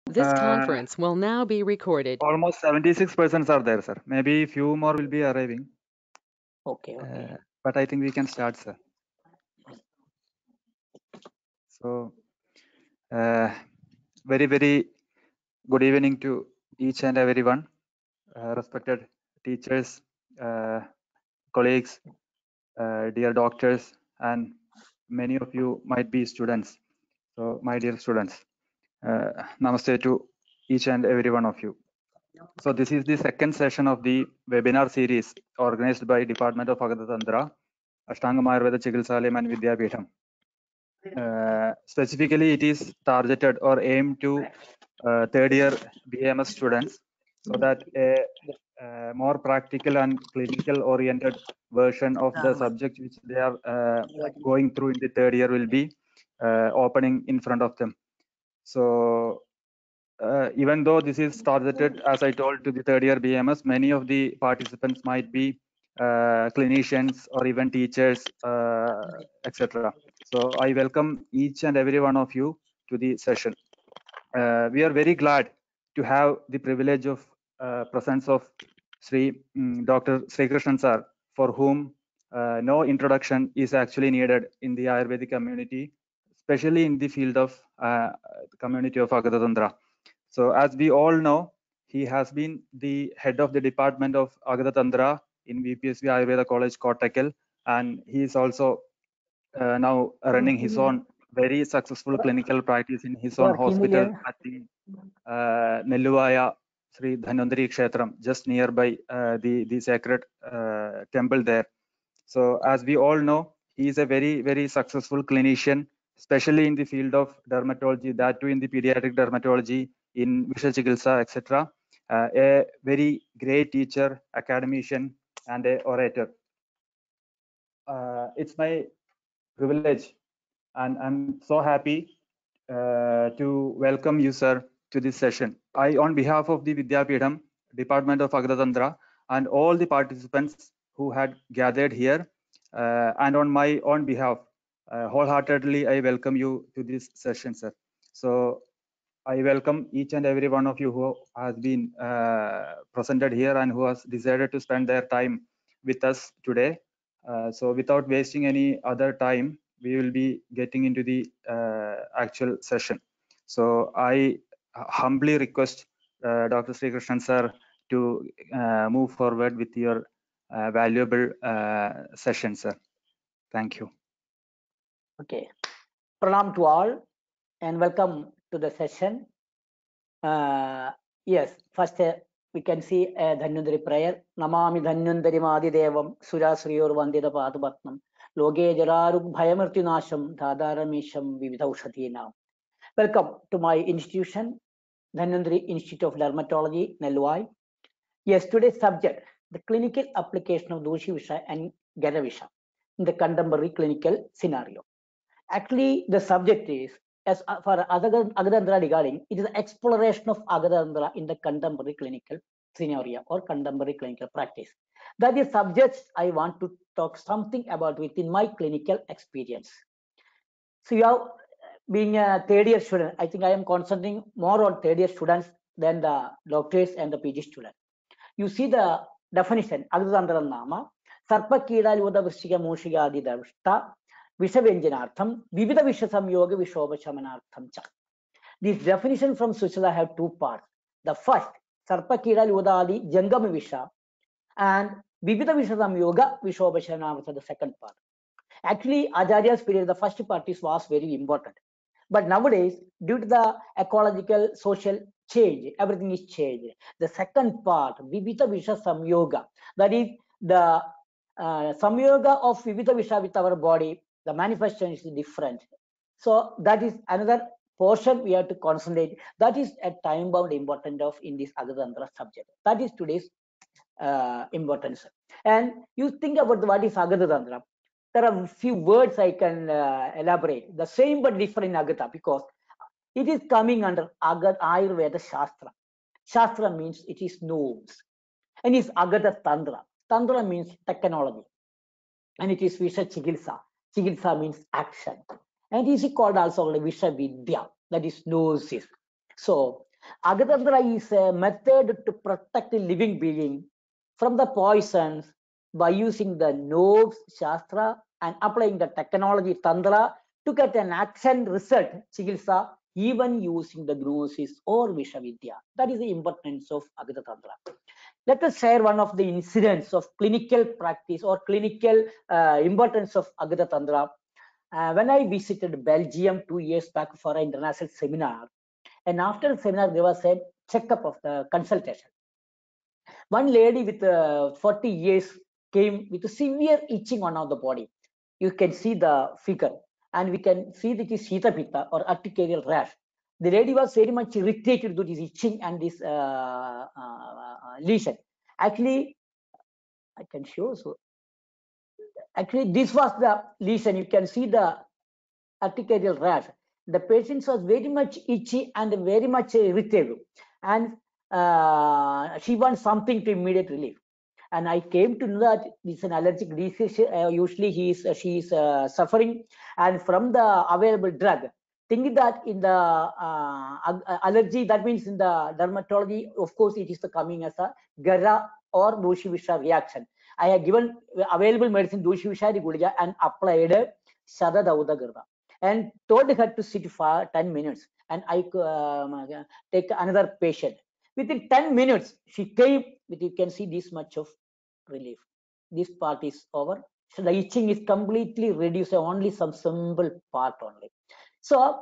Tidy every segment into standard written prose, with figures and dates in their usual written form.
This conference will now be recorded. Almost 76% are there, sir. Maybe few more will be arriving. Okay. But I think we can start, sir. So, very, very good evening to each and everyone, respected teachers, colleagues, dear doctors, and many of you might be students. So, my dear students, namaste to each and every one of you. So this is the second session of the webinar series organized by Department of Agata Tantra, Ashtanga Ayurveda Chikitsalayam and Vidyapeetham. Specifically, it is targeted or aimed to third year BAMS students, so that a more practical and clinical oriented version of the subject which they are going through in the third year will be opening in front of them. So even though this is targeted, as I told, to the third year BMS, many of the participants might be clinicians or even teachers, etc. So I welcome each and every one of you to the session. We are very glad to have the privilege of presence of Dr. Sri Krishnan sir, for whom no introduction is actually needed in the Ayurvedic community, especially in the field of community of Agata Tantra. So as we all know, he has been the head of the department of Agata Tantra in VPSV Ayurveda College, Kottakkal, and he is also now running his own very successful clinical practice in his own hospital at the Nelluvaya Sri Dhanvantari Kshetram, just nearby the sacred temple there. So as we all know, he is a very, very successful clinician, especially in the field of dermatology, that too in the pediatric dermatology, in Visha Chikitsa, etc. A very great teacher, academician, and a orator. It's my privilege, and I'm so happy to welcome you, sir, to this session. I, on behalf of the Vidyapeetham, Department of Agata Tantra, and all the participants who had gathered here, and on my own behalf, wholeheartedly, I welcome you to this session, sir. So I welcome each and every one of you who has been presented here and who has decided to spend their time with us today. So without wasting any other time, we will be getting into the actual session. So I humbly request Dr. Sri Krishnan sir to move forward with your valuable session, sir. Thank you. Okay. Pranam to all and welcome to the session. Yes, first we can see a Dhanvantari prayer. Namami Dhanvantari Madidevam Surasriyor Vandita Padapatnam Loge Jararug Bhayamartinasham Dhadaramisham Vividhaushatinam. Welcome to my institution, Dhanvantari Institute of Dermatology, Nelluvai. Yes, today's subject, the clinical application of Doshi Visha and Gera Visha in the contemporary clinical scenario. Actually, the subject is, as for Agata Tantra regarding, it is an exploration of Agata Tantra in the contemporary clinical scenario or contemporary clinical practice. That is subjects I want to talk something about within my clinical experience. So you have, being a third year student, I think I am concentrating more on third year students than the doctors and the PG students. You see the definition, Agata Tantra Nama, Sarpa Kida Luda Vrishika Moshika Adi Davishta, Vishavyanjanartham, Vivida Visha Samyoga Vishobhachamanartham cha. This definition from Suchala have two parts. The first, Sarpa Kida Luda Adi Jangam Visha, and Vivida Visha Samyoga Vishobhachamanartham, the second part. Actually, Acharya's period, the first part was very important. But nowadays, due to the ecological, social change, everything is changed. The second part, Vivita Visha Samyoga, that is the Samyoga of Vivita Visha with our body, the manifestation is different. So that is another portion we have to concentrate. That is a time-bound importance of in this Agata Tantra subject. That is today's importance. And you think about what is Agata Tantra. There are a few words I can elaborate. The same but different in Agata, because it is coming under Ayurveda Shastra. Shastra means it is norms. And it's Agata Tantra. Tantra means technology. And it is Visha Chikitsa. Chikitsa means action. And it is called also Visha Vidya, that is gnosis. So Agatantra is a method to protect the living being from the poisons by using the knobs, shastra, and applying the technology tantra to get an action result, chikitsa, even using the gnosis or vishavidya. That is the importance of Agata Tantra. Let us share one of the incidents of clinical practice or clinical importance of Agata Tantra. When I visited Belgium 2 years back for an international seminar, and after the seminar, there was a checkup of the consultation. One lady with 40 years came with a severe itching on the body. You can see the figure, and we can see that it is Shita Pitta or urticarial rash. The lady was very much irritated with this itching and this lesion. Actually, I can show. So, actually, this was the lesion. You can see the urticarial rash. The patient was very much itchy and very much irritated, and she wants something to immediate relief. And I came to know that it's an allergic disease. Usually she is suffering, and from the available drug, thinking that in the allergy, that means in the dermatology, of course, it is coming as a Gara or Doshivisha reaction. I have given available medicine Doshivisha Gulija and applied Shadadauda Garda and told her to sit for 10 minutes, and I take another patient. Within 10 minutes, she came with, you can see this much of relief. This part is over. So the itching is completely reduced, only some simple part only. So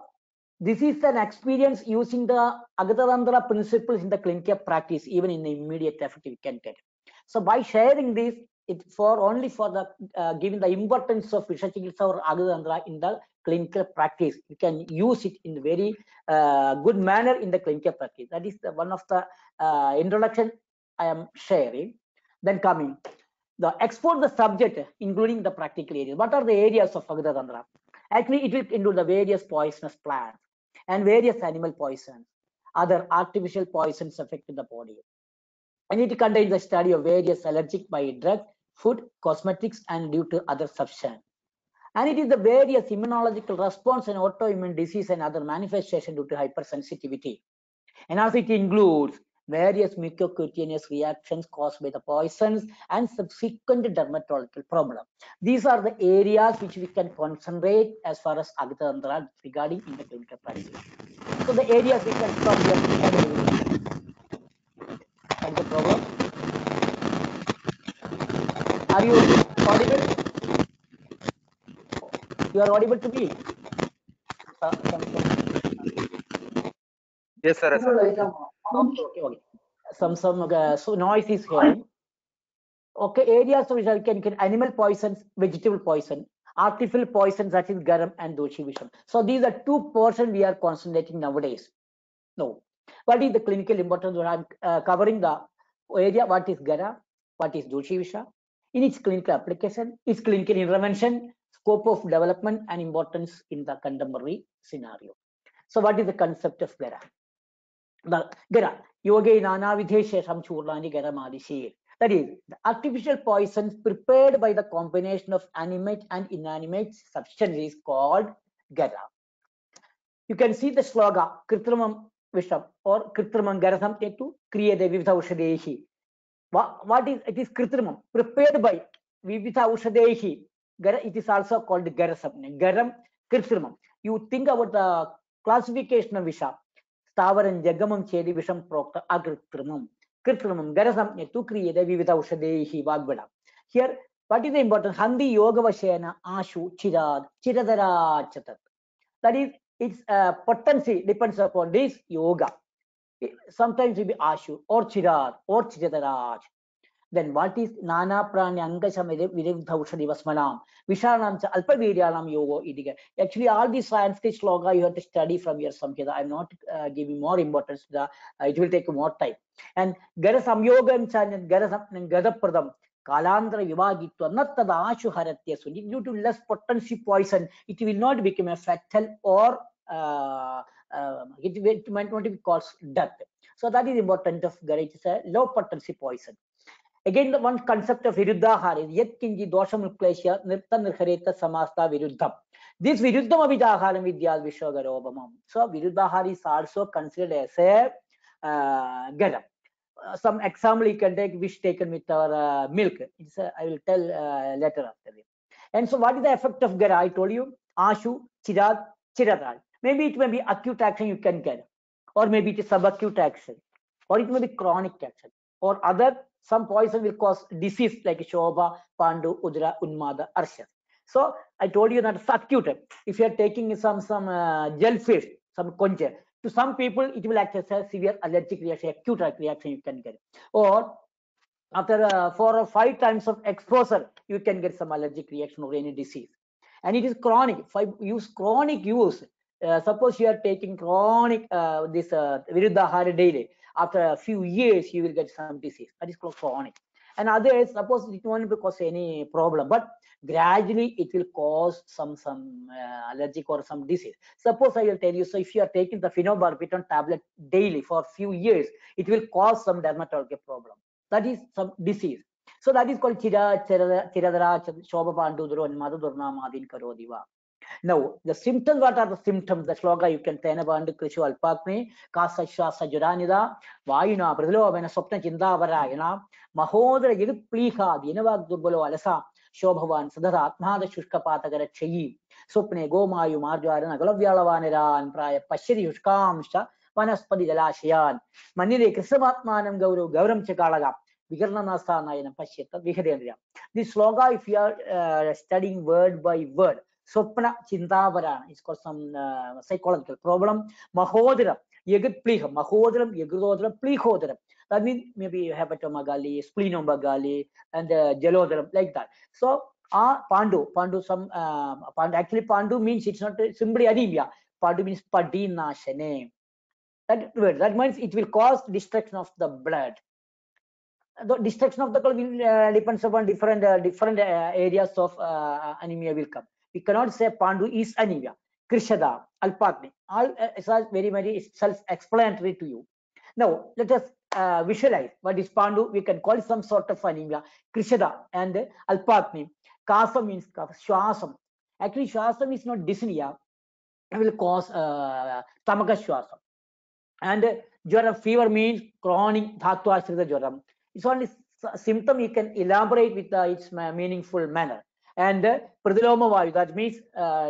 this is an experience using the Agata principles in the clinical practice, even in the immediate effect we can get. So by sharing this, it for only for the giving the importance of Vishachikitsa or Agata in the clinical practice, you can use it in a very good manner in the clinical practice. That is the one of the introduction I am sharing. Then coming, explore the subject, including the practical areas. What are the areas of Agata Tantra? Actually, it will include the various poisonous plants and various animal poisons, other artificial poisons affecting the body. And it contains the study of various allergic by drug, food, cosmetics, and due to other substance. And it is the various immunological response and autoimmune disease and other manifestation due to hypersensitivity. And also it includes various mucocutaneous reactions caused by the poisons and subsequent dermatological problem. These are the areas which we can concentrate as far as Agata Tantra regarding in the clinical practice. So the areas we can stop here. What is the problem? Are you audible? You are audible to me? Yes, sir. Okay. Some so noise is hearing. Okay, areas which we can animal poisons, vegetable poison, artificial poisons such as garam and doshi visham. So these are two portions we are concentrating nowadays. No, what is the clinical importance? I'm covering the area. What is gara? What is doshi visha? In its clinical application, its clinical intervention, scope of development, and importance in the contemporary scenario. So what is the concept of gara? The gara yoga nana videshesham churlani gara madishir. That is, the artificial poisons prepared by the combination of animate and inanimate substances called gara. You can see the slogan Kritrimam Visham or Kritrimam Garasam to create a Vivitha Ushadehi. What is it? Is Kritrimam prepared by Vivitha Ushadehi. It is also called Garasam. Garam Kritrimam. You think about the classification of Visha. Stavaran Jagamam Chedi Visham Procta Agritrimam. Kritrimam Garasam to create a Vivitha Ushadehi Vagbada. Here, what is the important? Handi Yoga Vashena Ashu Chirad Chiradara Chatat. That is, its potency depends upon this yoga. Sometimes it will be Ashu or Chirad or Chiradaraj. Then what is Nana Prani Angasham Vidavshadi Vasmanam, Vishanam Alpaviryanam Yoga Idiga. Actually, all these Sanskrit sloga you have to study from your Samhita. I'm not giving more importance to the, it will take more time. And Garasam Yoga and Garasam and Gadapradam. Kalandra Vivagitva, not the Ashu Haratya. So due to less potency poison, it will not become a fatal or it might not be cause death. So that is important of Gara. It is a low potency poison. Again, the one concept of Viruddhahara is Yet Kinji Dosham Uklesha Nirta Nirhareta Samasta Viruddham. This Viruddham Avidaharam Vidyal Vishogarobamam. So Viruddhahara is also considered as a garam. Some example you can take which taken with our milk. I will tell later after this. And so what is the effect of gara? I told you ashu, chirad, chiradal. Maybe it may be acute action you can get, or maybe it is subacute action, or it may be chronic action, or other some poison will cause disease like Shobha, Pandu, Udra, Unmada, Arshad. So I told you that it's acute. If you are taking some jellyfish, some concha, to some people it will act as a severe allergic reaction, acute reaction you can get, or after 4 or 5 times of exposure you can get some allergic reaction or any disease. And it is chronic. If I use chronic use, suppose you are taking chronic this Viruddhahara daily, after a few years you will get some disease, that is called chronic. And others, suppose it won't cause any problem, but gradually it will cause some allergic or some disease. Suppose I will tell you, so if you are taking the phenobarbital tablet daily for a few years, it will cause some dermatological problem, that is some disease. So that is called Chira, Chiradara, Shobha Pandudro, and Madhurna Madin Karodiva. Now, the symptoms, what are the symptoms? The sloga you can tell about Krishu Alpakne, Kasa Shasa Juranida, Vayuna, Brazilova, Sopna Chinda Varayana, Mahodra Yid Pliha, Dinava Durbolo Alasa, Shobhavan, Sadara, Atma, the Shushka Patagara Chayi, Sopne, Goma, Yumarjuana, Galavialavanera, and Praya, Pashiri Yushkamsha, Vanaspadi Galashian, Manire Krisamatmanam Gauru, Gauram Chakalaga, Vikarnanasa Nayana Pasheta, Vihadendria. This sloga, if you are studying word by word, Sopna Chintavarana is called some psychological problem. Mahodra, Yagit Pliha, Mahodram, Yagudodram, Plihodram. That means maybe hepatomegaly, splenomegaly, and gelodram, like that. So, Pandu, some Pandu, actually Pandu means it's not simply anemia. Pandu means Padinashane. That means it will cause destruction of the blood. The destruction of the blood will depends upon different areas of anemia will come. We cannot say Pandu is anemia. Krishada, Alpakni, all is very self-explanatory to you. Now let us visualize what is Pandu. We can call some sort of anemia. Krishada and Alpakni. Kasa means Shwasam. Actually, Shwasam is not dyspnea. It will cause Tamaka Shwasam. And Jwaram, fever means chronic Dhatu Ashrita Jwaram. It's only symptom you can elaborate with its meaningful manner. And Pradiloma Vayu, that means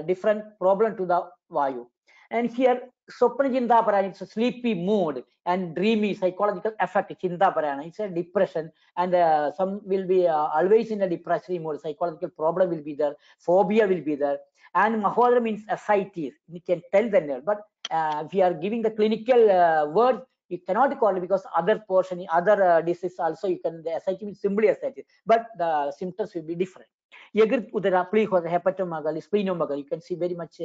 different problem to the Vayu. And here Sopna Chintaparana, it's a sleepy mood and dreamy psychological effect. Chintaparana, it's a depression, and some will be always in a depressive mood. Psychological problem will be there, phobia will be there. And Mahodra means ascites. You can tell the nerve, but if you are giving the clinical word, you cannot call it because other portion, other disease also you can, the ascites means simply ascites, but the symptoms will be different. Yagrit Udara, hepatomegaly, splenomegaly, you can see very much,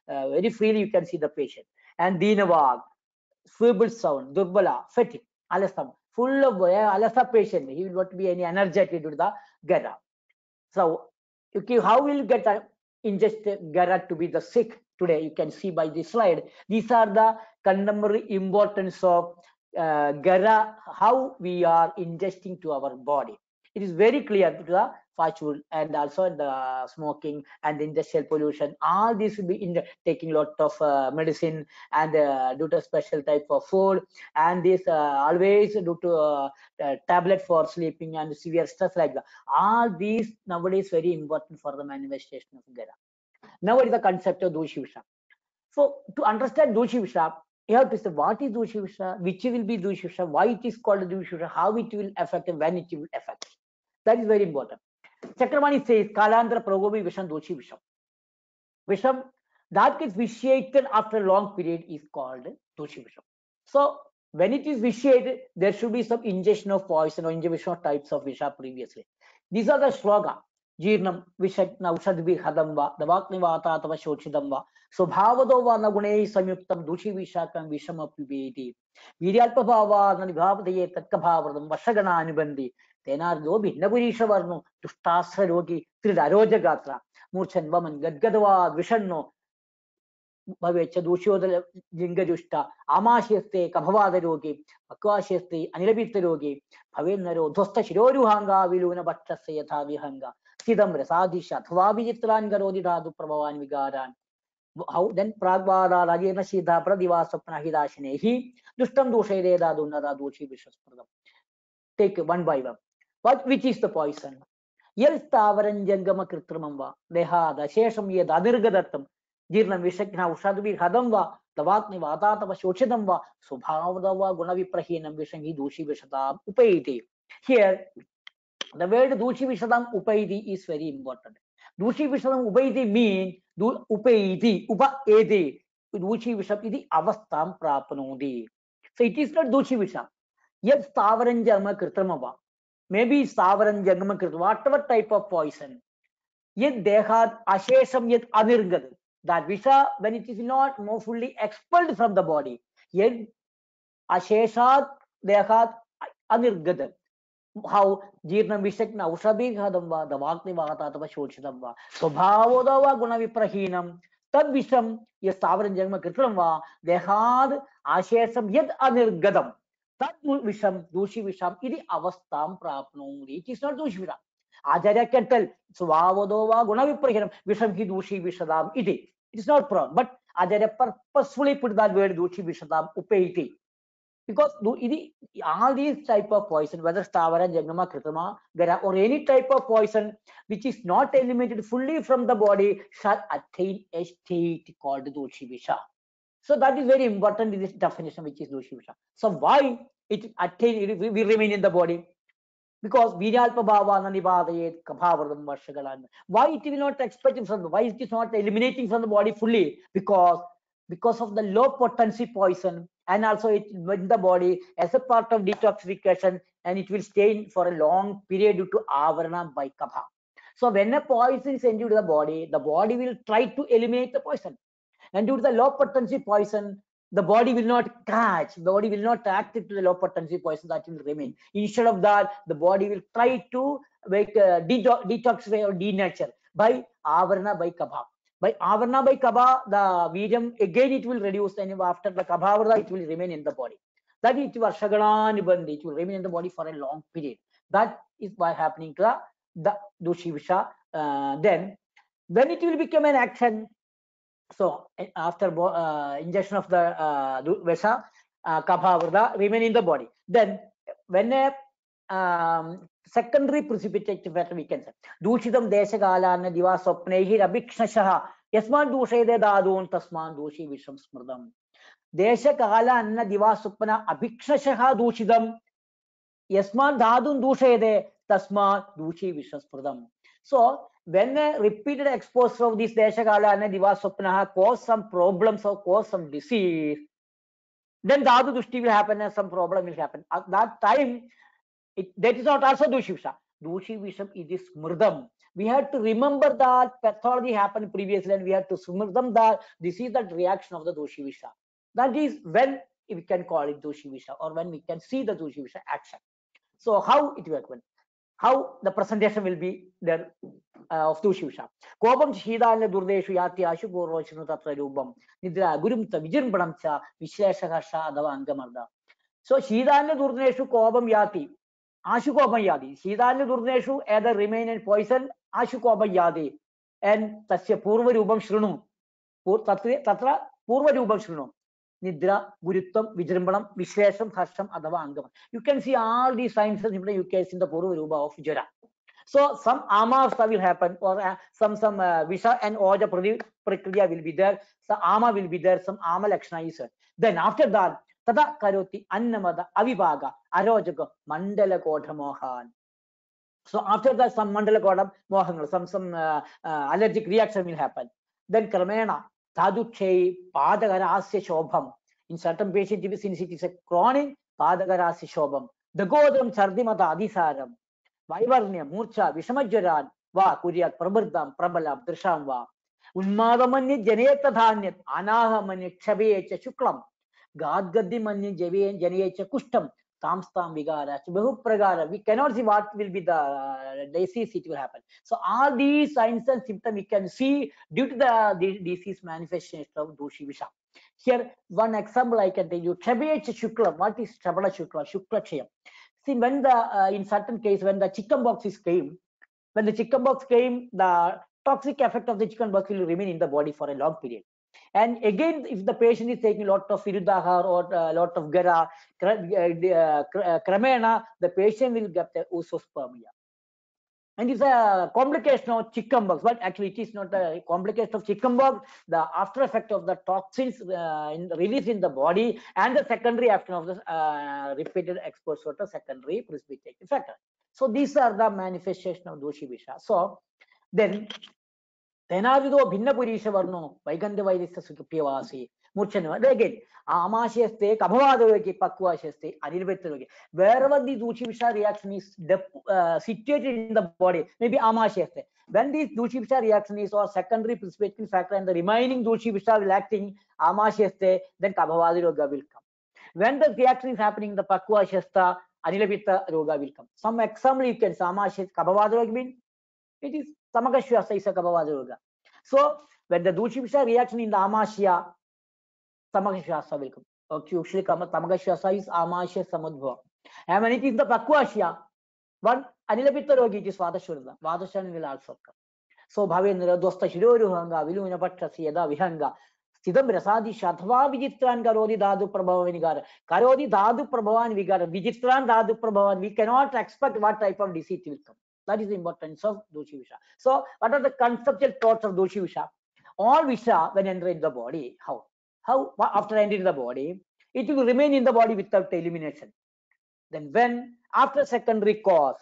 very freely you can see the patient. And Dinavag, feeble sound, Durbala, fatigue, alasam, full of alasa patient, he will not be any energetic to the gara. So, okay, how will you get ingest gara to be the sick today? You can see by this slide. These are the contemporary importance of gara, how we are ingesting to our body. It is very clear to the fast food and also the smoking and the industrial pollution. All these will be taking a lot of medicine and due to special type of food, and this always due to tablet for sleeping and severe stress like that. All these nowadays very important for the manifestation of gara. Now what is the concept of Doshi Visha? So to understand Doshi Visha, you have to say what is Doshi Visha, which will be Doshi Visha, why it is called Doshi Visha, how it will affect and when it will affect. That is very important. Chakramani says Kalandra Pragobi Visham Doshi Visham. Visham that gets vitiated after a long period is called Doshi Visham. So when it is vitiated, there should be some ingestion of poison or ingestion of types of Visha previously. These are the sloga. Jirnam Vishakna Ushadvi Hadamba, the Vaknivata Tava Shochidamba, Subhavadova Nagune Samyuktam Dushi Vishakam Vishama Pibeti, Vidyalpava Nanibhavade Tatkabhavadam, Vashagana Anibandi, Tenar Gobi, Nagurisha Varno, Tustasra Rogi, Tridaroja Gatra, Murchan Vaman, Gadgadava, Vishanno, Bavecha Dushoda Jingajusta, Amashiste, Kabhavada Rogi, Akashiste, Anilabit Rogi, Pavenaro, Dosta Shiroru Hanga, Viluna Batra Sayatavi Hanga, Sidam Rasadisha, Thwabi Jitran Garodi Radu Pravavan Vigaran, How then Pragvada Rajena Shida Pradiva Sapna Hidashinehi Dustam Doshe Dadunada Doshi Vishwaspradam. Take one by one. Which is the poison? Yel Stavaran Jangama Kritramamba, Deha, the Shesham Yed Adirgadatam, Jirnam Vishakna Ushadvi Hadamba, the Vatni Vatatava Shochidamba, Subhavadava Gunavi Prahinam Vishangi Doshi Vishatam Upaiti. Here, the word Doshi Vishadam Upaiti is very important. Doshi Vishadam Upaiti means Upaiti, Upa Edi, Doshi Visham Idi Avastam Prapanodi. So it is not Doshi Visham. Yet Stavaran Jama Kritramava. Maybe Stavaran Jangama Krit, whatever type of poison. Yet Dehat Ashesham Yet Anirgad. That Visha, when it is not more fully expelled from the body, yet Asheshat Dehat Anirgad. How Jirna Vishakna Ushabi Hadamba, the Vakni Vatatava Shochidamba. So Bhavodava Guna Viprahinam, Tad Visham, Yes Stavaran Jangama Kritramva, Dehad Ashesham Yet Anirgadam. That Visham, Doshi Visham, Idi Avastam Prapnodi. It is not Doshi Visham. Ajarya can tell, Svavadova, Gunaviprahinam, Visham Hi Doshi Vishadam, Idi. It is not problem. But Ajarya purposefully put that word Doshi Vishadam, Upaiti. Because all these type of poison, whether Stavara, Jangama, Kritama, or any type of poison which is not eliminated fully from the body shall attain a state called Doshi Visha. So that is very important in this definition, which is Doshi Visha. So why it attain, we remain in the body? Because Viryalpa Bhava Nanibadayet Kabhavardam Varshagalan. Why it will not expel from the, why it is not eliminating from the body fully? Because of the low potency poison, and also it in the body as a part of detoxification, and it will stay for a long period due to avarana by kapha. So when a poison is entered the body will try to eliminate the poison. And due to the low potency poison, the body will not catch, the body will not act to the low potency poison that will remain. Instead of that, the body will try to make detoxify or denature by avarana by kabha. By avarana by kabha, the virium again it will reduce, and after the kabhavara it will remain in the body. That is varshagana nibandhi, it will remain in the body for a long period. That is why happening to the Doshi Visha. Then when it will become an action, so after injection of the Visha, Kabhavrta remain in the body. Then when a secondary precipitative factor we can say, Dushidam Deshagalana Diva Sopnehi Abhikshashaha, Yasman Dushede Dadun Tasman Dushi Visham Smurdam. Deshakala Anna Diva Supana Abhikshashaha Dushidam, Yasman Dadun Dushede Tasman Dushi Visham Smurdam. So when a repeated exposure of this Deshakala and Divaswapnaha cause some problems or cause some disease, then Dhatu Dushti will happen and some problem will happen. At that time, that is not also Dushi Visham. Dushi Visham is Smurdam. We have to remember that pathology happened previously, and we have to smurdam that this is the reaction of the Doshi Visha. That is when we can call it Doshi Visha, or when we can see the Doshi Visha action. So how it will happen? How the presentation will be there of Doshi Visha. Kobam Shidana Durdeshu Yati Ashu Goroshnu Tatra Rubam Nidra Gurumta Vijirbanamcha Vishleshaka Adava Angamarda. So Shidana Durdeshu Kobam Yati Ashu Kobam Yadi. Shidana Durdeshu either remain in poison Ashu Kobam Yadi and Tasya Purva Rubam Shrunu Tatra Purva Rubam Shrunu. Nidra, Guruttam, Vijrambanam, Vishlesham, Harsham, Adava, Angam. You can see all these signs you can see in the Purva Rupa of Jara. So some Amavasta will happen, or some Visha and Oja Prakriya will be there, some Ama will be there, some Ama Lakshana is there. Then after that, Tada Karoti, Annamada, Avivaga, Arojaga, Mandala Kota Mohan. So after that, some Mandala Kota Mohan, some allergic reaction will happen. Then Kramena, Taduche, Padagarasya Shobham. In certain patients, since it is a chronic, Padagarasya Shobham. The Godam Chardimata Adisaram, Vaivarnya, Murcha, Vishamajjaran, Va, Kuryat, Prabardam, Prabalam, Drisham Va, Unmadamanya Janeta Dhanyat, Anahamanya Chabecha Shuklam, Gadgadimanya Janecha Kustam, Tamstam Vigara, Behu Pragara. We cannot see what will be the disease it will happen. So all these signs and symptoms we can see due to the disease manifestation of Doshi Visha. Here, one example I can tell you, Chabecha Shuklam. What is Chabala Shukla? Shukla Chayam. See, when the in certain case when the chickenpox came, the toxic effect of the chickenpox will remain in the body for a long period. And again, if the patient is taking a lot of Viruddhahar or a lot of Gara, Kramena, the patient will get the oosospermia. And it's a complication of chickenpox, but actually it is not a complication of chickenpox. The after effect of the toxins released in the body and the secondary action of the repeated exposure to secondary precipitating factor. So these are the manifestation of Doshi Visha. So then तेनाविदो भिन्नपुरीशवर्णो वैगन्ध्यवैरिस्य सुप्यवासी मूर्छनो again आमाशयस्ते कभवादयोगे पक्वाशयस्ते अनिर्वृत्तयोगे. Wherever the Dushivisha reaction is situated in the body, maybe amashayasте, when this Dushivisha reaction is or secondary precipitating factor and the remaining Dushivisha will acting amashayasте, then kabhavadayoga will come. When the reaction is happening in the pakvashasta, anilabhitta roga will come. Some example you can say amashayasте kabhavadayoga means it is Samakashwasa is a Kabhavadayoga. So when the Dushivisha reaction in the Amashya, Samakashwasa will come. Okay, usually Samakashwasa is Amashya Samadbhava. And when it is the Pakvashya, one Anilabhitta Rogi, it is Vadashurda. Vadashana will also come. So Bhavendra Dosta Shiroruhanga, Viluna Patrasi Yada Vihanga, Sidam Rasadi Shatva Vijitran Karodi Dadu Prabhavan Vigara. Karodi Dadu Prabhavan Vigara. Vijitran Dadu Prabhavan. We cannot expect what type of disease will come. That is the importance of Doshivisha. So, what are the conceptual thoughts of Doshivisha? All Visha, when entering the body, how after entering the body, it will remain in the body without elimination. Then, when after secondary cause,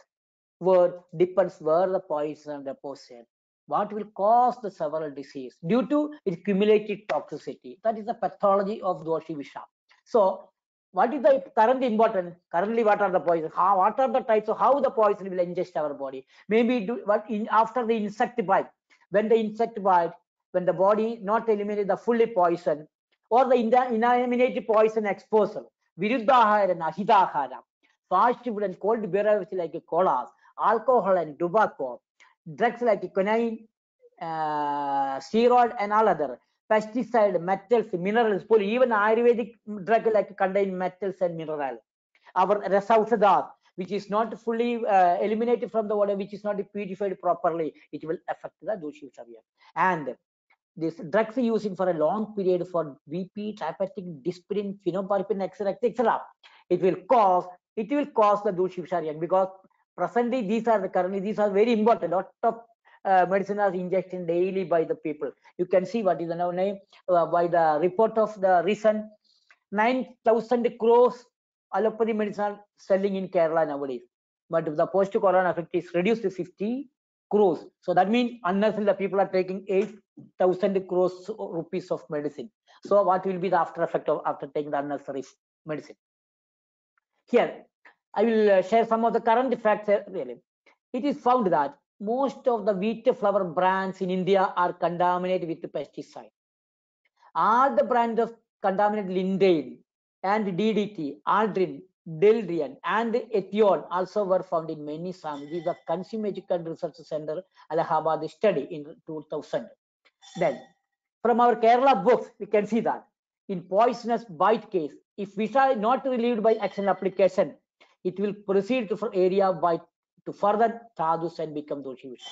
depends where the poison deposit, what will cause the several disease due to its cumulative toxicity. That is the pathology of Doshivisha. So, what is the current important? Currently, what are the poisons? What are the types of how the poison will ingest our body? Maybe after the insect bite, when the insect bite, when the body not eliminate the fully poison, or the ineliminated poison exposure, Viruddhahara and Ahidahara, fast food and cold beverages like colas, alcohol and tobacco, drugs like quinine, steroid and all other, pesticide, metals, minerals, even Ayurvedic drug like contain metals and minerals. Our Rasausadas, which is not fully eliminated from the water, which is not purified properly, it will affect the Dushivisha. And this drugs using for a long period for BP, diabetic, dispirin, phenobarbital, etc. It will cause the Dushivisha because presently these are very important. Lot of medicine are injected daily by the people. You can see what is the name by the report of the recent 9,000 crores allopathy medicine selling in Kerala nowadays. But the post-corona effect is reduced to 50 crores. So that means unnecessarily the people are taking 8,000 crores rupees of medicine. So what will be the after effect of after taking the unnecessary medicine? Here, I will share some of the current facts. Really, it is found that most of the wheat flour brands in India are contaminated with pesticide. All the brands of contaminated Lindane and DDT, Aldrin, Dildrian, and Ethion also were found in many samples. This is the Consumer Education Research Center, Allahabad study in 2000. Then, from our Kerala books, we can see that in poisonous bite case, if Visha is not relieved by action application, it will proceed to area bite to further Tadus and become Doshivisha.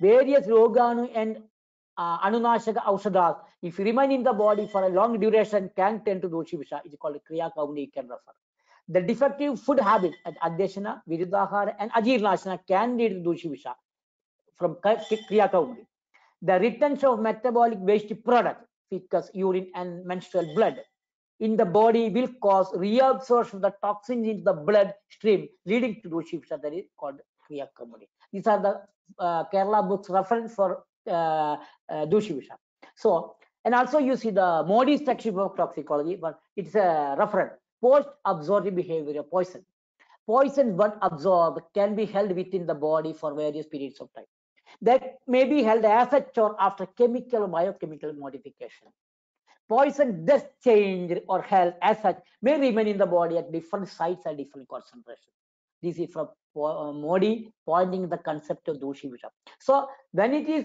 Various Roganu and Anunashaka Aushadas, if remain in the body for a long duration, can tend to Doshivisha. It is called Kriya Kauni, you can refer. The defective food habit at Adhyashana, Viruddhahara, and Ajirnashana can lead to Doshivisha from Kriya Kauni. The retention of metabolic waste product, feces, urine, and menstrual blood in the body will cause reabsorption of the toxins into the blood stream, leading to Doshivisha, that is called Kriya Kauni. These are the Kerala books reference for Doshivisha. So, and also you see the Modi's textbook of toxicology, but it's a reference. Post-absorptive behavior of poison. Poison when absorbed can be held within the body for various periods of time. That may be held as such or after chemical or biochemical modification. Poison does change or held as such may remain in the body at different sites and different concentrations. This is from Modi pointing the concept of Doshivisha. So when it is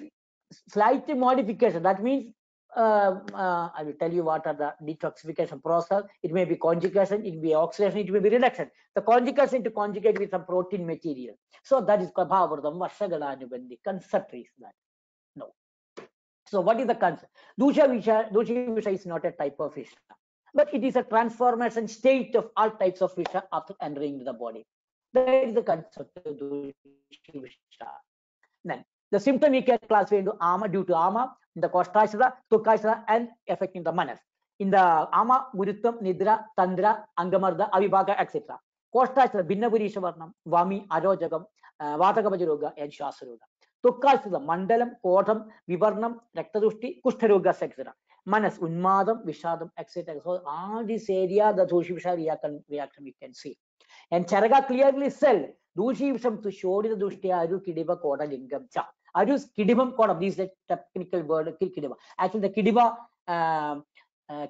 slight modification, that means I will tell you what are the detoxification process. It may be conjugation, it may be oxidation, it may be reduction. The conjugation to conjugate with some protein material. So that is Prabhavardham Varshagalanubandhi. Concept is that. No. So what is the concept? Dusha Visha is not a type of Visha, but it is a transformation state of all types of Visha after entering the body. That is the concept of Dusha Visha. Then the symptom we can classify into ama due to ama, in the Kostashrara, Turkashrara, and affecting the manas. In the ama, Gurutvam, Nidra, Tandra, Angamarda, Avibhaga, etc. Kostashrara, Bhinnapuri Varnam, Vami, Arojagam, Vatakabajaroga, and Shasaroga. Turkashrara, Mandalam, Kotam, Vivarnam, Raktadushti, Kushtarogas, etc. Manas, Unmadam, Vishadam, etc. So all this area, the Dosha reaction we can see. And Charaka clearly said, Dushi Visham to show the Dushti Aru Kidiva Koda Lingam Cha. Arus Kidimam Koda, this is a technical word, Kidiva. Actually, the Kidiva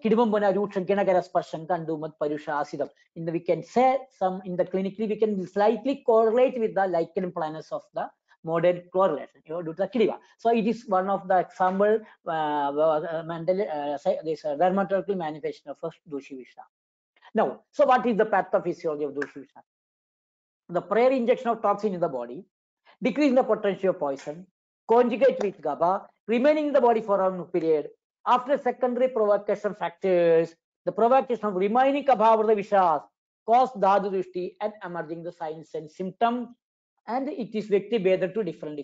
Kidimam Bona root Genagaras Pashanka and Dumat Parusha Asidam. In the we can say some in the clinically we can slightly correlate with the lichen planus of the modern correlation, due to the Kidiva. So it is one of the example this dermatological manifestation of Dushi Visha. Now, so what is the pathophysiology of Dusha Visha? The prior injection of toxin in the body, decrease the potential of poison, conjugate with GABA, remaining in the body for a long period. After secondary provocation factors, the provocation of remaining above the Vishas cause Dhatu Drishti and emerging the signs and symptoms, and it is Vyakti to different.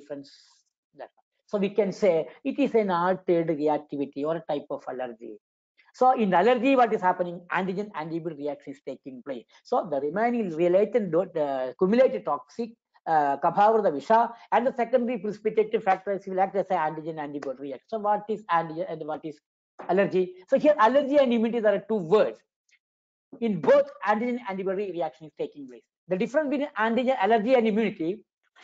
So we can say it is an altered reactivity or a type of allergy. So in allergy, what is happening? Antigen antibody reaction is taking place. So the remaining related cumulative toxic Kabhava the Visha and the secondary precipitative factors will act as an antigen antibody reaction. So what is antigen and what is allergy? So here allergy and immunity, there are two words. In both, antigen antibody reaction is taking place. The difference between antigen allergy and immunity,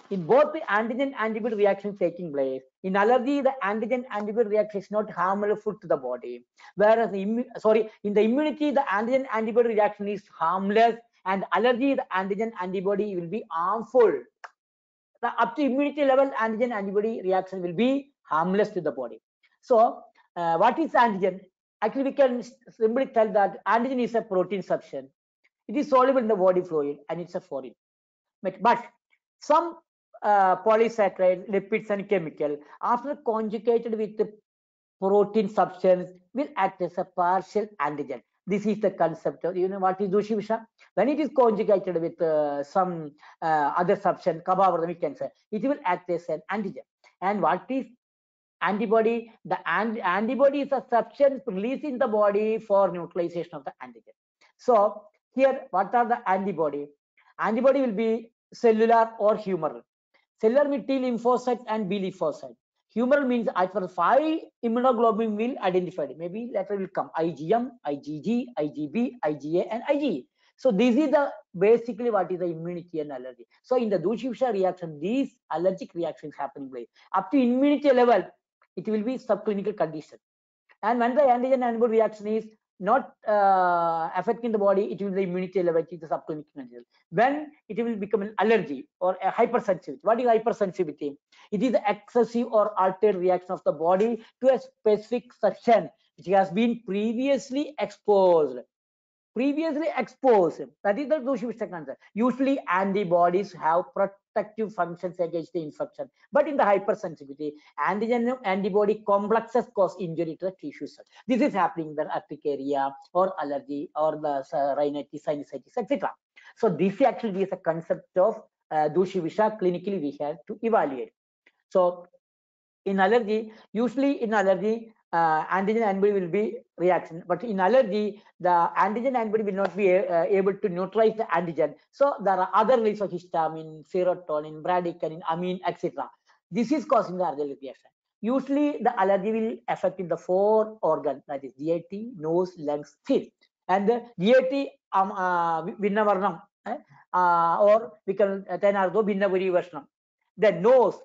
in both the antigen antibody reaction is taking place. In allergy, the antigen antibody reaction is not harmful to the body, whereas in the immunity, the antigen antibody reaction is harmless, and allergy, the antigen antibody will be harmful. Up to immunity level, antigen antibody reaction will be harmless to the body. So what is antigen? Actually, we can simply tell that antigen is a protein substance. It is soluble in the body fluid and it's a foreign. But some polysaccharides, lipids, and chemical, after conjugated with the protein substance, will act as a partial antigen. This is the concept of, what is Dusha Visha? When it is conjugated with some other substance, Kabhava, we can say, it will act as an antigen. And what is antibody? The antibody is a substance released in the body for neutralization of the antigen. So here, what are the antibody? Antibody will be cellular or humoral. Cellular means T lymphocyte and B lymphocyte. Humoral means for 5 immunoglobulin will identified. Maybe later will come IgM, IgG, IgB, IgA, and IgE. So this is the basically what is the immunity and allergy. So in the Dusha Visha reaction, these allergic reactions happening up to immunity level, it will be subclinical condition. And when the antigen antibody reaction is not affecting the body, it will be the immunity level, it is the subclinical condition. When it will become an allergy or a hypersensitivity. What is hypersensitivity? It is the excessive or altered reaction of the body to a specific substance which has been previously exposed. That is the Dusha Visha concept. Usually antibodies have protective functions against the infection, but in the hypersensitivity, antigen antibody complexes cause injury to the tissue cells. This is happening in the urticaria or allergy or the rhinitis, sinusitis, etc. So this actually is a concept of Dusha Visha clinically we have to evaluate. So in allergy, usually in allergy, antigen antibody will be reaction, but in allergy, the antigen antibody will not be able to neutralize the antigen. So there are other release of histamine, serotonin, bradykinin, amine, etc. This is causing the allergic reaction. Usually, the allergy will affect in the 4 organs, that is GIT, nose, lungs, skin. And the GIT, Vinnavarnam, or we can then also Vinnavuri Varshnam. Then nose,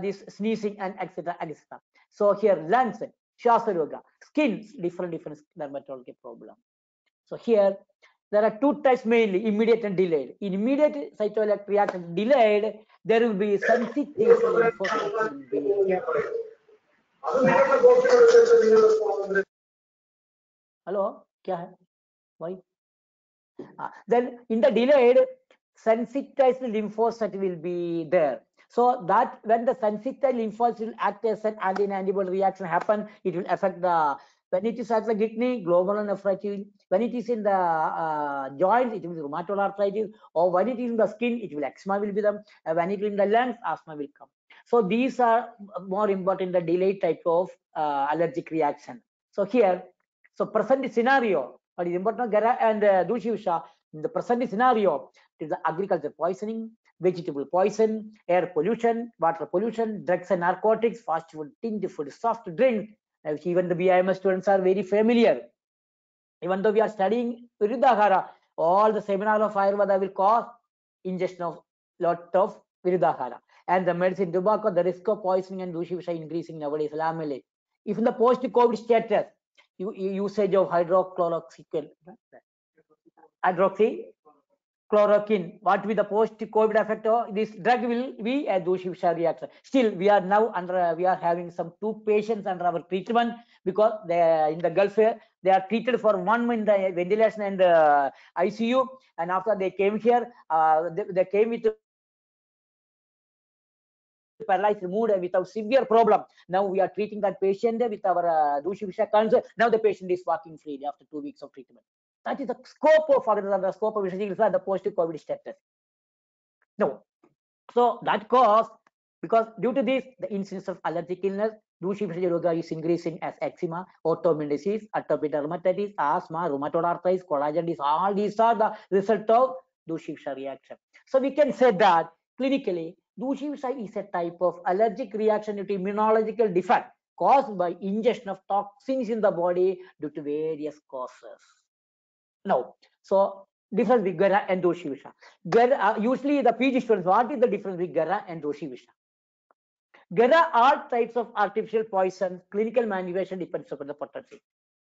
this sneezing and etc. etc. So here lungs, Shasaroga, skin, different dermatology problem. So here there are 2 types mainly, immediate and delayed. In immediate cytoelectric reaction delayed, there will be sensitive Hello, kya hai? Why? Then in the delayed, sensitized lymphocyte will be there. So that when the sensitive lymphocytes will act as an antibody reaction happen, it will affect the, when it is at the kidney, glomerulonephritis. When it is in the joints, it will be rheumatoid arthritis. Or when it is in the skin, it will eczema will be them. When it is in the lungs, asthma will come. So these are more important, the delayed type of allergic reaction. So here, so present scenario, what is important, Gara and Dushivisha, in the present scenario, it is the agriculture poisoning, vegetable poison, air pollution, water pollution, drugs and narcotics, fast food, tinged food, soft drink. Even the BIMS students are very familiar. Even though we are studying Viruddhahara, all the seminar of Ayurveda will cause ingestion of lot of Viruddhahara. And the medicine tobacco, the risk of poisoning and Dushivisha increasing nowadays. If in the post-COVID status, usage of hydroxychloroquine, what will be the post-COVID effect of this drug will be a Dushivisha reaction. Still, we are now we are having some 2 patients under our treatment because they in the Gulf, they are treated for 1 month in the ventilation and ICU, and after they came here, they came with paralyzed mood and without severe problem. Now we are treating that patient with our Dushivisha cancer. Now the patient is walking freely after 2 weeks of treatment. That is the scope of the scope of the post-COVID status. No. So that cause, because due to this, the incidence of allergic illness, Dushivisha roga is increasing as eczema, autoimmune disease, atopic dermatitis, asthma, rheumatoid arthritis, collagen disease. All these are the result of Dushivisha reaction. So we can say that clinically, Dushivisha is a type of allergic reaction due to immunological defect caused by ingestion of toxins in the body due to various causes. Now, so difference with Gara and Doshivisha. Usually the PG students, what is the difference with Gara and Doshivisha? Gara are types of artificial poison. Clinical manipulation depends upon the potency.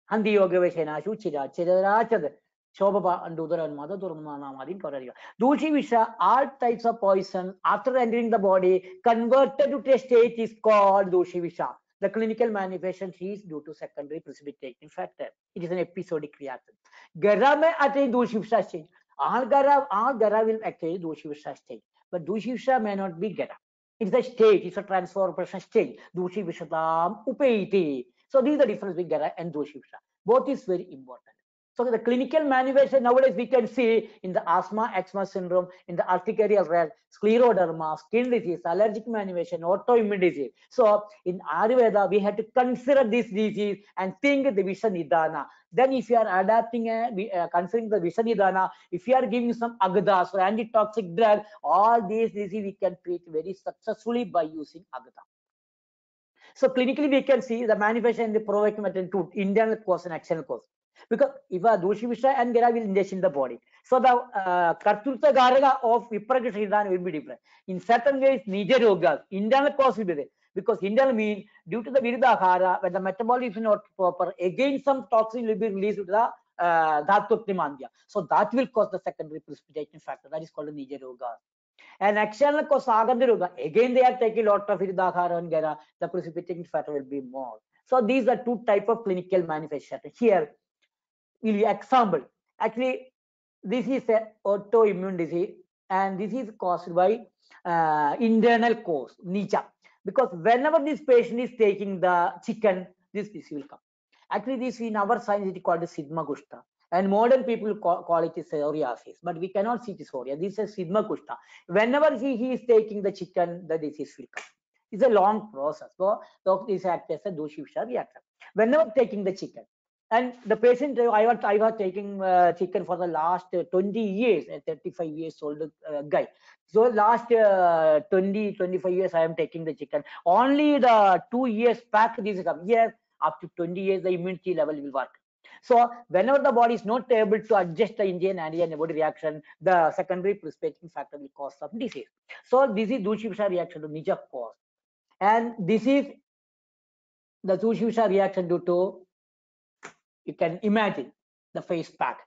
Handi yoga veshena shuchira chirachad shobaba and udara and mother durmanamadi koraria. Doshivisha, all types of poison after entering the body converted to a state is called Doshivisha. The clinical manifestation is due to secondary precipitating factor. It is an episodic reaction. Gara may attain Dushivisha stage. All Gara will attain Dushivisha stage. But Dushivisha may not be Gara. It's a stage, it's a transformation stage. Dushivishatam upaiti. So these are the difference between Gara and Dushivisha. Both is very important. So the clinical manifestation nowadays we can see in the asthma, eczema syndrome, in the urticarial rare, scleroderma, skin disease, allergic manifestation, autoimmune disease. So in Ayurveda, we have to consider this disease and think the Visha Nidana. Then if you are adapting, considering the Visha Nidana, if you are giving some Agadas or antitoxic drug, all these diseases we can treat very successfully by using Agada. So clinically we can see the manifestation in the provoking method to internal cause and external cause. Because if a Dushivisha and Gara will ingest in the body, so the Kartruta Garaga of Vipragashidan will be different. In certain ways, Nija Rogas, internal cause will be there. Because internal means due to the Viruddhahara, when the metabolism is not proper, again some toxin will be released to the Dhatu. So that will cause the secondary precipitation factor. That is called the Nija Rogas. And external cause Agandhiruga, again they are taking a lot of Viruddhahara and Gara, the precipitating factor will be more. So these are 2 types of clinical manifestation. Here, example, actually this is a autoimmune disease and this is caused by internal cause, Nija. Because whenever this patient is taking the chicken, this will come. Actually, this in our science it is called Sigma Gusta. And modern people call it psoriasis, but we cannot see psoriasis. This is Sigma Gusta. Whenever he is taking the chicken, the disease will come. It's a long process. So this acts as a Dushivisha reaction. Whenever taking the chicken, and the patient, I was taking chicken for the last 20 years, a 35 years old guy. So last 25 years, I am taking the chicken. Only the 2 years back, this is here, up to 20 years, the immunity level will work. So whenever the body is not able to adjust the Indian antibody reaction, the secondary precipitating factor will cause some disease. So this is Dushivisha reaction to Nija cause. And this is the Dushivisha reaction due to, you can imagine, the face pack.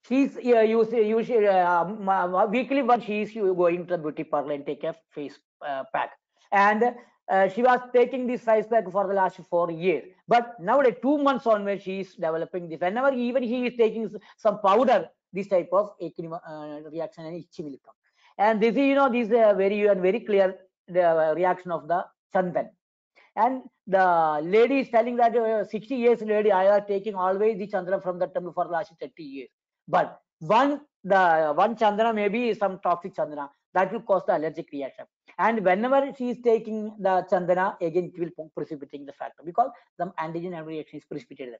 She's usually weekly once she is going to the beauty parlor and take a face pack. And she was taking this face pack for the last 4 years. But nowadays, 2 months onwards, she is developing this. Whenever even he is taking some powder, this type of reaction and itching will come. And this is, this is very clear the reaction of the chandan. And the lady is telling that 60 years lady, I are taking always the chandana from the temple for the last 30 years. But one chandana may be some toxic chandana that will cause the allergic reaction. And whenever she is taking the chandana, again it will precipitate the factor because the antigen reaction is precipitated.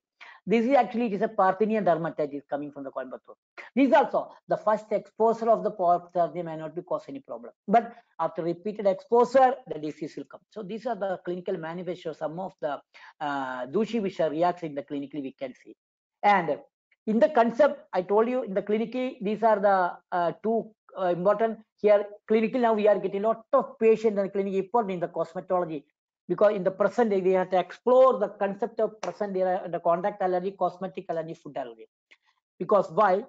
This is actually, it is a Parthenian dermatitis coming from the Coimbatore. This is also the first exposure of the pork may not be cause any problem. But after repeated exposure, the disease will come. So these are the clinical manifestations. Some of the Dushi Visha reacts in the clinically we can see. And in the concept, I told you in the clinically, these are the two important here. Clinically now we are getting a lot of patients and clinically important in the cosmetology, because in the present day we have to explore the concept of present day, the contact allergy, cosmetic allergy, food allergy. Because why?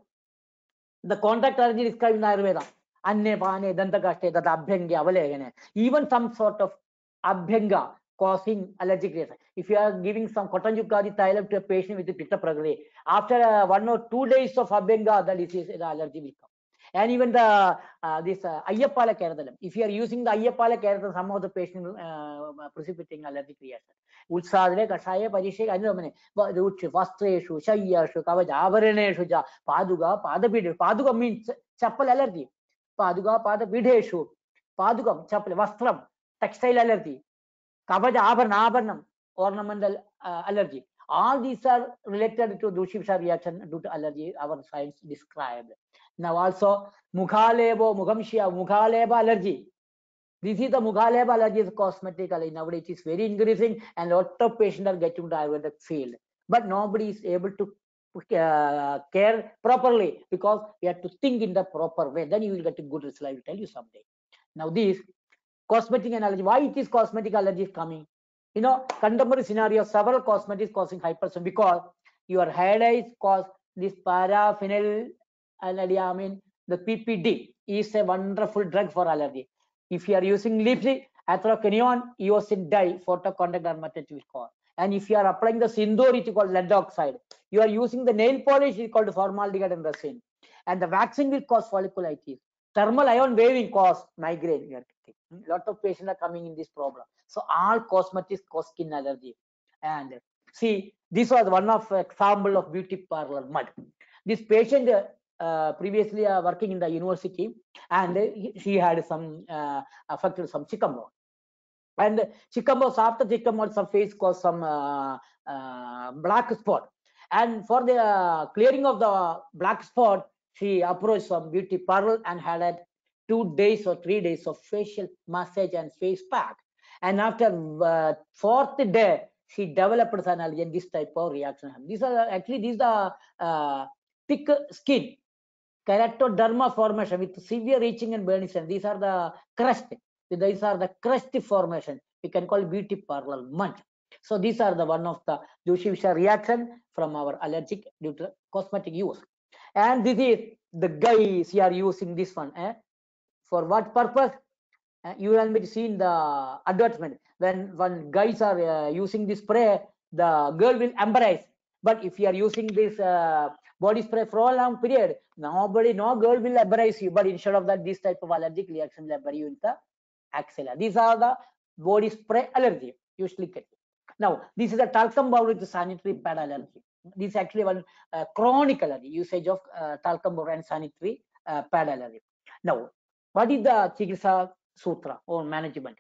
The contact allergy described in Ayurveda, Anne, Pane, Dantakaste, that Abhyanga, Avalegane, even some sort of Abhyanga causing allergic reaction. If you are giving some Kotanjukadi Thailand to a patient with Pitta Pragrhi, after 1 or 2 days of Abhyanga, the disease, the allergy will come. And even the this Ayyapala Keradalam, if you are using the Ayyapala Keradalam, some of the patient precipitating allergic reaction. Utsadre, Kashaya, Parishik, Anumane, Vastreshu, Shayashu, Kavaj, Avareneshu, Paduga, Padapid. Paduga means chapel allergy. Paduga, Padapideshu, Padugam, chapel, Vastram, textile allergy. Kavaj, Abarnam, ornamental allergy. All these are related to Dushisha reaction due to allergy, our science described. Now also Mukhalebo, Mugamshia, Mukhaleba allergy. This is the Mukhaleba allergy, is cosmetic allergy. Nowadays it is very increasing and lot of patients are getting to Ayurvedic field. But nobody is able to care properly, because you have to think in the proper way. Then you will get a good result. I will tell you someday. Now this cosmetic allergy, why it is cosmetic allergy is coming? You know, contemporary scenario, several cosmetics causing hypersensitivity, because your hair eyes cause this paraphenyl allergy. I mean, the PPD is a wonderful drug for allergy. If you are using lipstick, athroquinone, eosin dye, photocontact dermatitis will cause. And if you are applying the sindoor, it is called lead oxide. You are using the nail polish, it is called formaldehyde and resin. And the vaccine will cause folliculitis. Thermal ion waving cause migraine. We are getting. Lot of patients are coming in this problem. So all cosmetics cause skin allergy. And see, this was one of example of beauty parlor mud. This patient previously working in the university, and she had some affected some chickenpox. And chickenpox, after chickenpox, some face caused some black spot. And for the clearing of the black spot, she approached some beauty parlor and had a 2 days or 3 days of facial massage and face pack. And after 4th day, she developed an allergy and this type of reaction. These are actually thick skin, keratoderma formation with severe itching and burning. These are the crust. These are the crust formation. We can call beauty parlor munch. So these are the one of the Dushisha reaction from our allergic due to cosmetic use. And this is the guys who are using this one. For what purpose? You will see in the advertisement, when guys are using this spray, the girl will embrace. But if you are using this body spray for a long period, no girl will embrace you. But instead of that, this type of allergic reaction will embrace you in the axilla. These are the body spray allergy. Usually get it. Now, this is a talcum powder with sanitary pad allergy. This is actually one chronic allergy, usage of talcum powder and sanitary pad allergy. Now, what is the Chikitsa Sutra or management?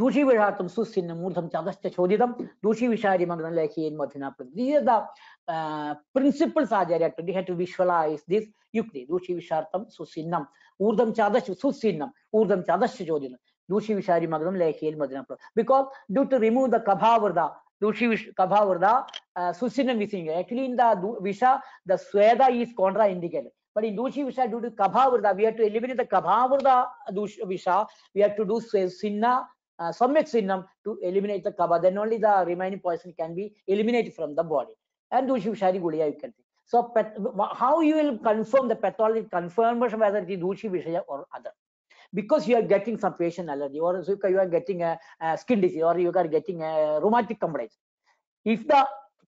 Dushi Vishatam Susinam Murtham Chadascha Chodidam, Dushi Vishari Magna Leki in Madhina. These are the principles are there. We have to visualize this Yukti. Dushi Vishartam Susinam, Urdam Chadash Susinam, Urdam Chadascha Chodidam, Dushi Vishari Magna Leki in Madhina. Because due to remove the Kabhavarda, Dushi Kabhavarda, Susinam missing. Actually, in the Visha, the Sweda is contraindicated. But in Dushi Visha, due to Kabhavarda, we have to eliminate the Kabhavarda Visha. We have to do Sinna, Samyak Sinnam to eliminate the Kabha. Then only the remaining poison can be eliminated from the body. And Dushi Vishari Guliya you can see. So, how you will confirm the pathology confirmation whether it is Dushi Vishaya or other? Because you are getting some patient allergy, or you are getting a skin disease, or you are getting a rheumatic complaint. If the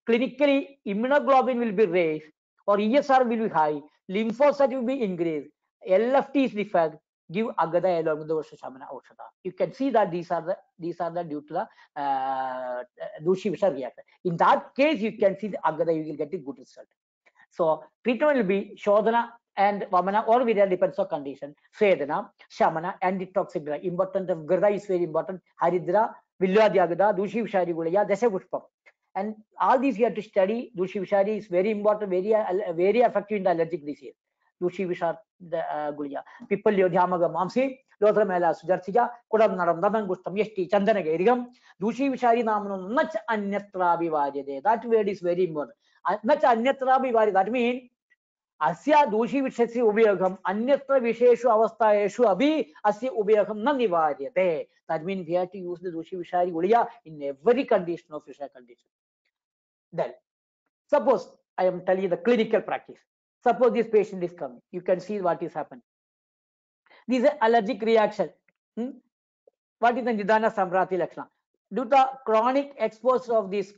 clinically immunoglobulin will be raised, or ESR will be high, lymphocyte will be increased, LFT is defect, give Agada along with the Shamana Aushada. You can see that these are the due to the Dushi Visha reaction. In that case, you can see the Agada, you will get a good result. So treatment will be Shodhana and Vamana or Virya, depends on condition. Svedana, Shamana, and detoxic drug. Important of Girda is very important. Haridra, Vilya Diagada, Dushi Vishari Gulaya, Desa Pushpam. And all these you have to study. Dushi Vishari is very important, very effective in the allergic disease. Dushi Vishar Gulya. People Yodhamaga Mamsi, Lothra Mela Sujarchija, Kodam Naram Nadan Gustam Yesti, Chandana Gerigam, Dushi Vishari Naman, much Anyatra Vivajade. That word is very important. Much Anyatra Vivari, that means Asya Dushi Vishasi Ubiyagam, Anyatra Visheshu Avasta Eshu Abi, Asya Ubiyagam Nandivajade. That means we have to use the Dushi Vishari Gulya in every condition of Visha condition. Then, suppose I am telling you the clinical practice. Suppose this patient is coming, you can see what is happening. This is allergic reaction. What is the Nidana Samprati Lakshana? Due to chronic exposure of this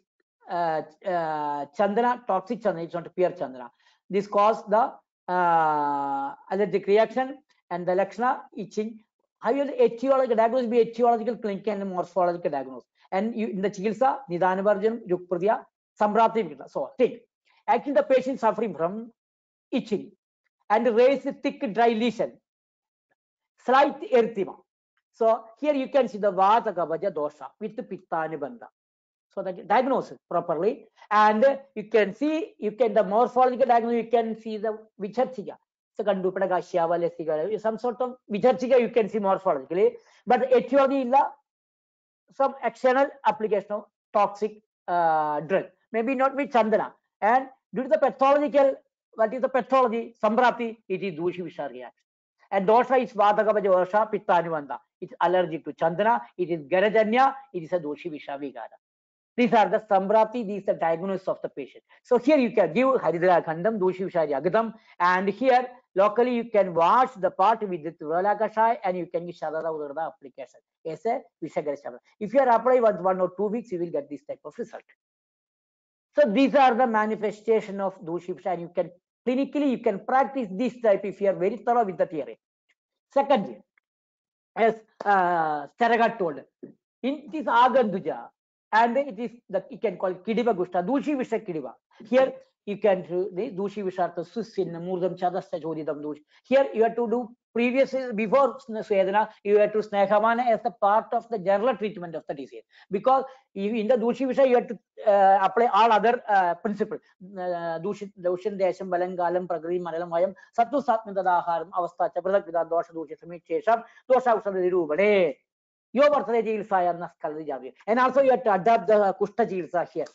Chandana, toxic Chandana, it's not pure Chandana. This cause the allergic reaction and the Lakshana itching. How will etiological diagnosis be etiological, clinical, and morphological diagnosis? And in the Chikilsa, Nidana Varjan, Yukpradya, Samprati. So, take. Actually, the patient suffering from itching and raised thick dry lesion, slight erythema. So here you can see the Vata Kavaja dosha with the Pitta Nibandha. So that diagnosis properly, and you can see, the morphological diagnosis, you can see the Vicharchika. So some sort of Vicharchika you can see morphologically, but etiology some external application of toxic drug, maybe not with Chandana. And due to the pathological, what is the pathology? Samprati, it is Dushi Visha reaction. And dosha is Vataka Dosha, Pitta Nivanda. It's allergic to Chandana, it is Garajanya, it is a Dushi Visha Vigara. These are the Samprati, these are the diagnosis of the patient. So here you can give Haridra Khandam, Dushi Visha Yagadam, and here locally you can wash the part with the Tuvalakashai and you can give Sharada Udara application. Yes, if you are applying 1 or 2 weeks, you will get this type of result. So these are the manifestation of Dushi Visha, and you can clinically you can practice this type if you are very thorough with the theory. Secondly, as Staragat told, in this Aganduja, and it is that you can call Kidiva Gusta, Dushi Visha Kidiva. Here you can do the Dushi Vishartha Susin, Murdam Chadasta Jodidam Dush. Here you have to do previously before Swedana, you have to Snehavana as the part of the general treatment of the disease. Because in the Dushi Visha, you have to apply all other principles. Dushin Desham, Balangalam, Pragri, Malalam, Mayam, Satu Satmadaharam, Avasta, Chapradak, Dosha Dushi, Chesham, Dosha Usadu. And also you have to adapt the Kushta Jilsa here.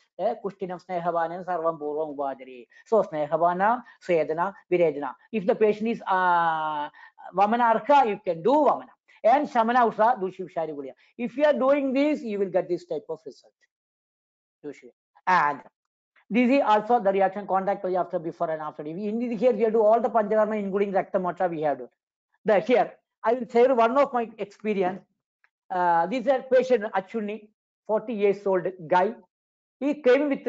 Kushtinam Snehavana and Sarvam Purvam Vajari. So Snehavana, Svedana, Virejana. If the patient is Vamana Arka, you can do Vamana. And Shamana Usha, Dushi Vishari Gulya. If you are doing this, you will get this type of result. And this is also the reaction contact after, before, and after. In this here, we have to do all the Panchakarma, including Rakta Mocha, we have to. Here, I will share one of my experience. This is a patient, Achuni, 40 years old guy. He came with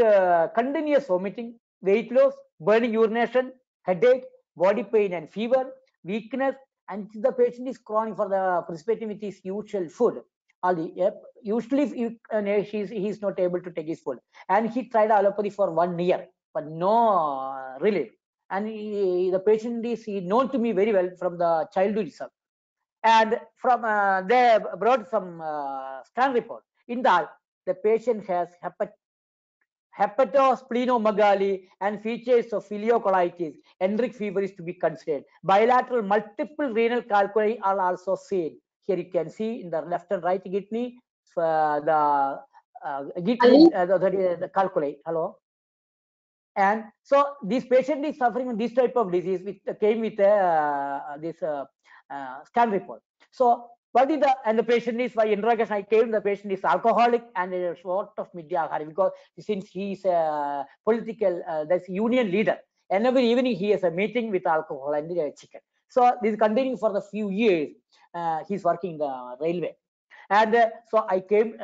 continuous vomiting, weight loss, burning urination, headache, body pain and fever, weakness, and the patient is crying for the participating with his usual food. Usually he is not able to take his food. And he tried allopathy for 1 year, but no relief. And the patient is known to me very well from the childhood itself. And from they brought some scan report. In that, the patient has hepatosplenomegaly and features of phyllocollitis. Enteric fever is to be considered. Bilateral multiple renal calculi are also seen. Here you can see in the left and right kidney, the calculi. Hello. And so this patient is suffering with this type of disease, which came with this scan report. So what is the patient is, by interrogation I came, the patient is alcoholic and a sort of Midyahari, because since he is a political that's union leader, and every evening he has a meeting with alcohol and chicken. So this is continuing for the few years. He's working the railway. And so I came,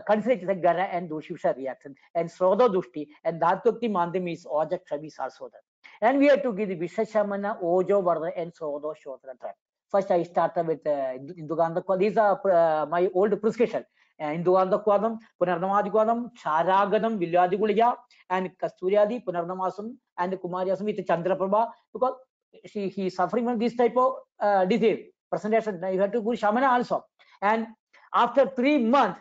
considered the Gara and Dushivsha reaction, and Srodo Dushti, and Dhatukti Mandim is Ojak Shavis also there. And we have to give the Vishashamana, Ojo Varda, and Srodo Shotra drug. First, I started with Indugandha. These are my old prescription. Indugandha Kwadam, Punarnamadi Kwadam, Charagadam, Vilyadi and Kasturiadi, Punarnamasam, and Kumariasam with Chandraprabha, because he is suffering from this type of disease. Presentation, you have to go Shamana also. And after 3 months,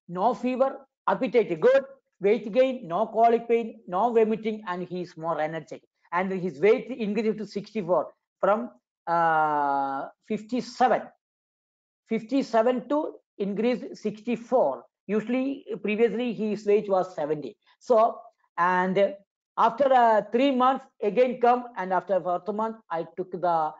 no fever, appetite good, weight gain, no colic pain, no vomiting, and he is more energetic. And his weight increased to 64 from 57 to increase 64. Usually, previously his weight was 70. So, and after 3 months again come, and after 4th month I took the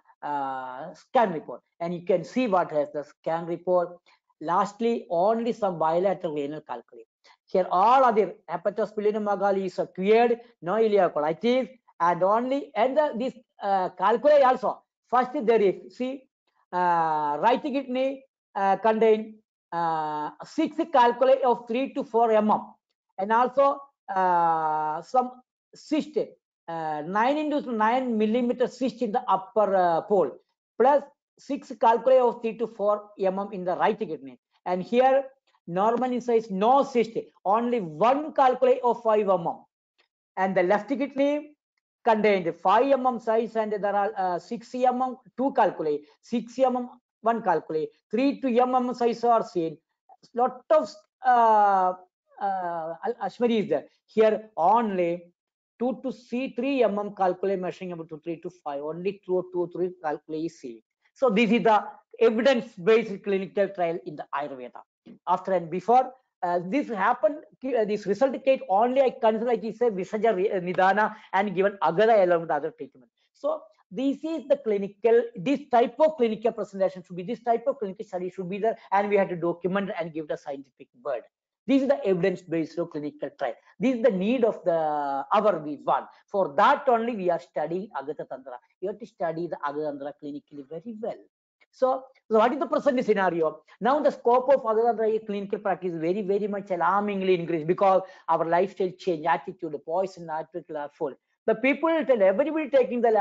scan report, and you can see what has the scan report. Lastly, only some bilateral renal calculi. Here all other hepatosplenomegaly is cleared, no ileal colitis, and only and this calculi also. First there is, see, right kidney contain 6 calculi of 3 to 4 mm, and also some cyst, 9 into 9 millimeter cyst in the upper pole, plus 6 calculi of 3 to 4 mm in the right kidney. And here normal in size, no cyst, only 1 calculi of 5 mm. And the left kidney contained 5 mm size, and there are 6 mm 2 calculi, 6 mm 1 calculi, 3 to mm size are seen. Lot of Ashmari is there. Here only 2 to 3 mm calculi measuring about 3 to 5, only 2 to 3 calculi is seen. So this is the evidence-based clinical trial in the Ayurveda. After and before, this happened, this result came only, I consider it is a Vishaja Nidana and given Agada along with other treatment. So this is the clinical, this type of clinical presentation should be, this type of clinical study should be there, and we have to document and give the scientific word. This is the evidence-based clinical trial. This is the need of the our one. For that only we are studying Agata Tantra. You have to study the Agata Tantra clinically very well. So what is the present scenario? Now the scope of Agata clinical practice is very, very much alarmingly increased, because our lifestyle change, attitude, poison, attitude are full. The people tell everybody taking the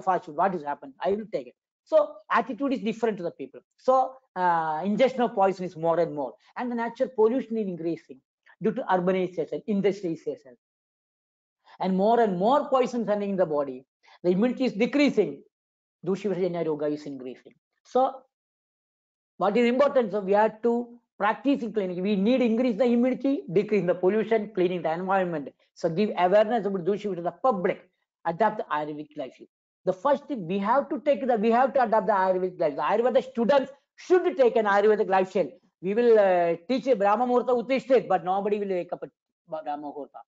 fast food. What has happened? I will take it. So attitude is different to the people. So ingestion of poison is more and more, and the natural pollution is increasing due to urbanization, industrialization, and more poisons entering in the body. The immunity is decreasing. Dushivajanya Roga is increasing. So what is important? So we have to practice in clinic. We need to increase the immunity, decrease the pollution, cleaning the environment. So give awareness about Dushivajanya to the public. Adapt the Ayurvedic lifestyle. The first thing we have to take we have to adapt the Ayurvedic lifestyle. The Ayurveda students should take an Ayurvedic lifestyle. We will teach Brahma Muhurta Uttishtet, but nobody will wake up at Brahma Muhurta.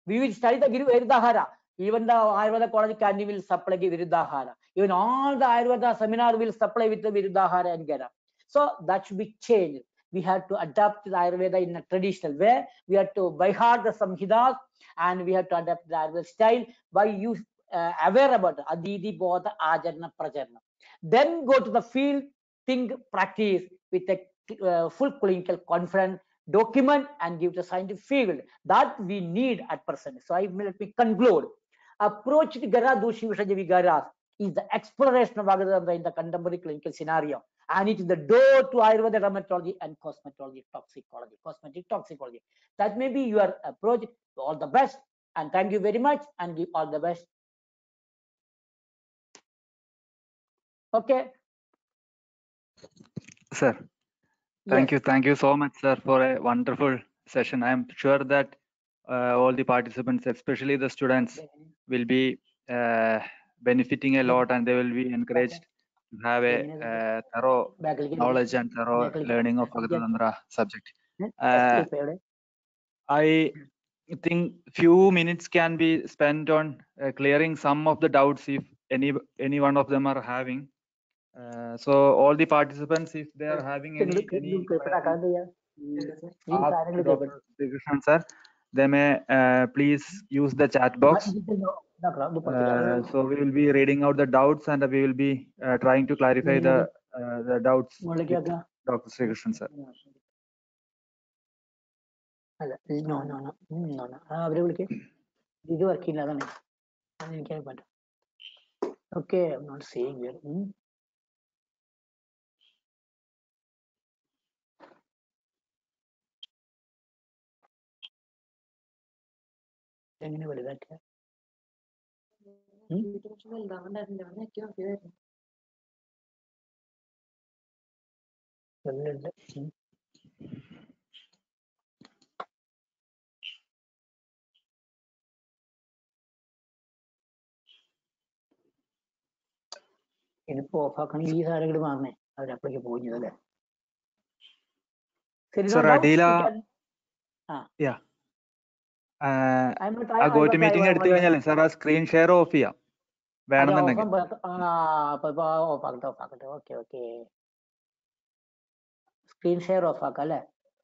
We will study the Viruddhahara. Even the Ayurveda college canteen will supply Viruddhahara. Even all the Ayurveda seminar will supply with the Viruddhahara and Gera. So that should be changed. We have to adapt the Ayurveda in a traditional way. We have to by heart the Samhidas, and we have to adapt the Ayurveda style by use aware about Aditi, Bodha, Ajarna, Prajarna. Then go to the field, think, practice with a full clinical confidence, document and give the scientific field that we need at present. So let me conclude. Approach to Gara Dushi Vishaja Vigaras is the exploration of Agata in the contemporary clinical scenario, and it is the door to Ayurveda, dermatology and cosmetology, toxicology, cosmetic toxicology. That may be your approach. All the best, and thank you very much, and give all the best. Okay. Sir, thank you so much, sir, for a wonderful session. I am sure that all the participants, especially the students, will be benefiting a lot, and they will be encouraged to have a thorough knowledge and thorough learning of Agata Tantra subject. I think few minutes can be spent on clearing some of the doubts if any one of them are having. So all the participants, if they are having any Dr. Krishnan sir, they may please use the chat box. So we will be reading out the doubts, and we will be trying to clarify the doubts with Dr. Sri Krishnan sir. No. Okay, I'm not saying here. എങ്ങനെ വലുതാക്കുക? വലുതുണ്ട്. ഇതിപ്പോ ഓഫാക്കണമെങ്കിൽ ഈ സാധനം ഇങ്ങോട്ട് മാറണേ, അവരപ്പോഴേക്ക് പോയില്ലേ. Sir, Adila, yeah. ആ go to meeting എടുത്തു കഴിഞ്ഞാൽ sir ആ സ്ക്രീൻ ഷെയർ ഓഫ് ചെയ്യാം വേണമെന്നുണ്ടെങ്കിൽ. Okay okay, screen share of ആക്കാം അല്ലേ?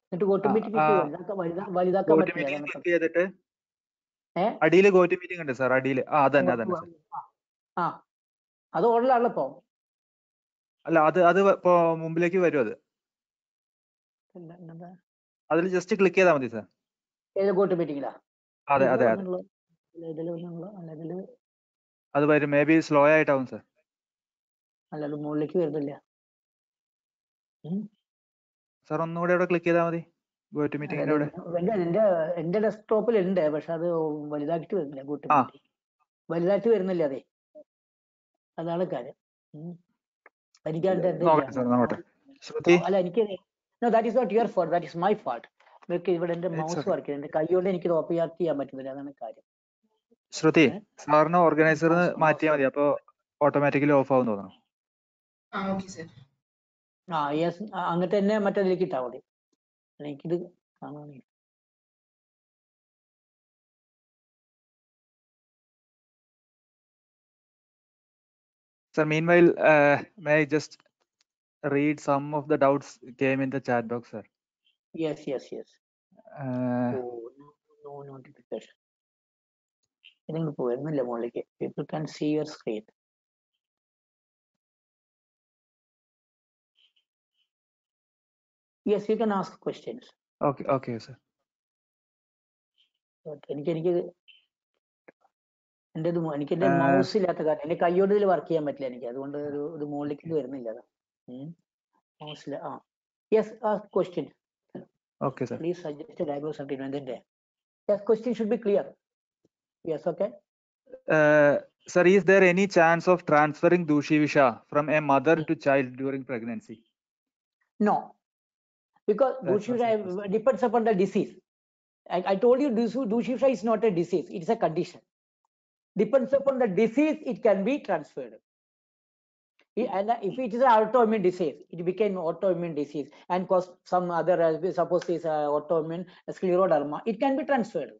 എന്നിട്ട് ഗോ ടു മീറ്റിംഗ് വലുതാക്കാൻ പറ്റില്ല. ചെയ്തിട്ട് അടിയിൽ ഗോ ടു മീറ്റിംഗ് ഉണ്ട് സാർ, അടിയിൽ. അതന്നെ ആ അത് ഓർഡറിലാണല്ലോ ഇപ്പൊ. അല്ല അത് ഇപ്പോ മുമ്പിലേക്ക് വരും. അത് അതിൽ ജസ്റ്റ് ക്ലിക്ക് ചെയ്താൽ മതി സാർ. ഏത് ഗോ ടു മീറ്റിംഗിലാ? അതെ അതെ അതെ, അത് വരും. മേ ബി സ്ലോ ആയിട്ടാവും സാർ. അല്ല, അത് മുകളിലേക്ക് വരുന്നില്ല സാർ. ഒന്നുകൂടെ അവിടെ ക്ലിക്ക് ചെയ്താൽ മതി, ഗോ ടു മീറ്റിംഗിന്റെ അവിടെ. എന്റെ ഡെസ്ക്ടോപ്പിൽ ഉണ്ട്, പക്ഷെ അത് വലുതാക്കിട്ട് വരുന്നില്ല. ഗോ ടു മീറ്റിംഗ് വലുതായിട്ട് വരുന്നില്ല. അതെ, അതാണ് കാര്യം. അല്ല, എനിക്ക് that is not your fault, that is my fault. ഇവിടെ എന്റെ മൗസ് വർക്ക് ചെയ്യുന്നത്, എന്റെ കൈകൊണ്ട് എനിക്ക് ഓപ്പൺ ചെയ്യാൻ പറ്റുന്നില്ല, അതാണ് കാര്യം. ശ്രുതി, സാറിന് ഓർഗനൈസർ മാറ്റിയാൽ മതി, അപ്പൊ ഓട്ടോമാറ്റിക്കലി ഓഫ് ആവും തോന്നുന്നു. യെസ്, അങ്ങനത്തെ തന്നെ മറ്റേതിലേക്ക് ഇട്ടാ മതി. എനിക്കിത് കാണാനില്ല. Sir, meanwhile, may I just read some of the doubts came in the chat box, sir? Yes. No notification. People can see your screen. Yes, you can ask questions. Okay, sir. എനിക്ക് എന്റെ mouse ഇല്ലാത്ത കാരണം എന്റെ കൈയോട് ഇതിൽ work ചെയ്യാൻ പറ്റില്ല എനിക്ക്, അതുകൊണ്ട് ഒരു മുകളിലേക്ക് വരുന്നില്ല. മൗസിൽ yes, question. Okay, sir. Please suggest a diagnosis of intervention. Yes, question should be clear. Yes, okay. Sir, is there any chance of transferring Dushivisha from a mother to child during pregnancy? No, because Dushivisha depends upon the disease. I told you Dushivisha is not a disease, it's a condition. Depends upon the disease, it can be transferred. And if it is an autoimmune disease, it became autoimmune disease and cause some other, suppose is autoimmune scleroderma, it can be transferred.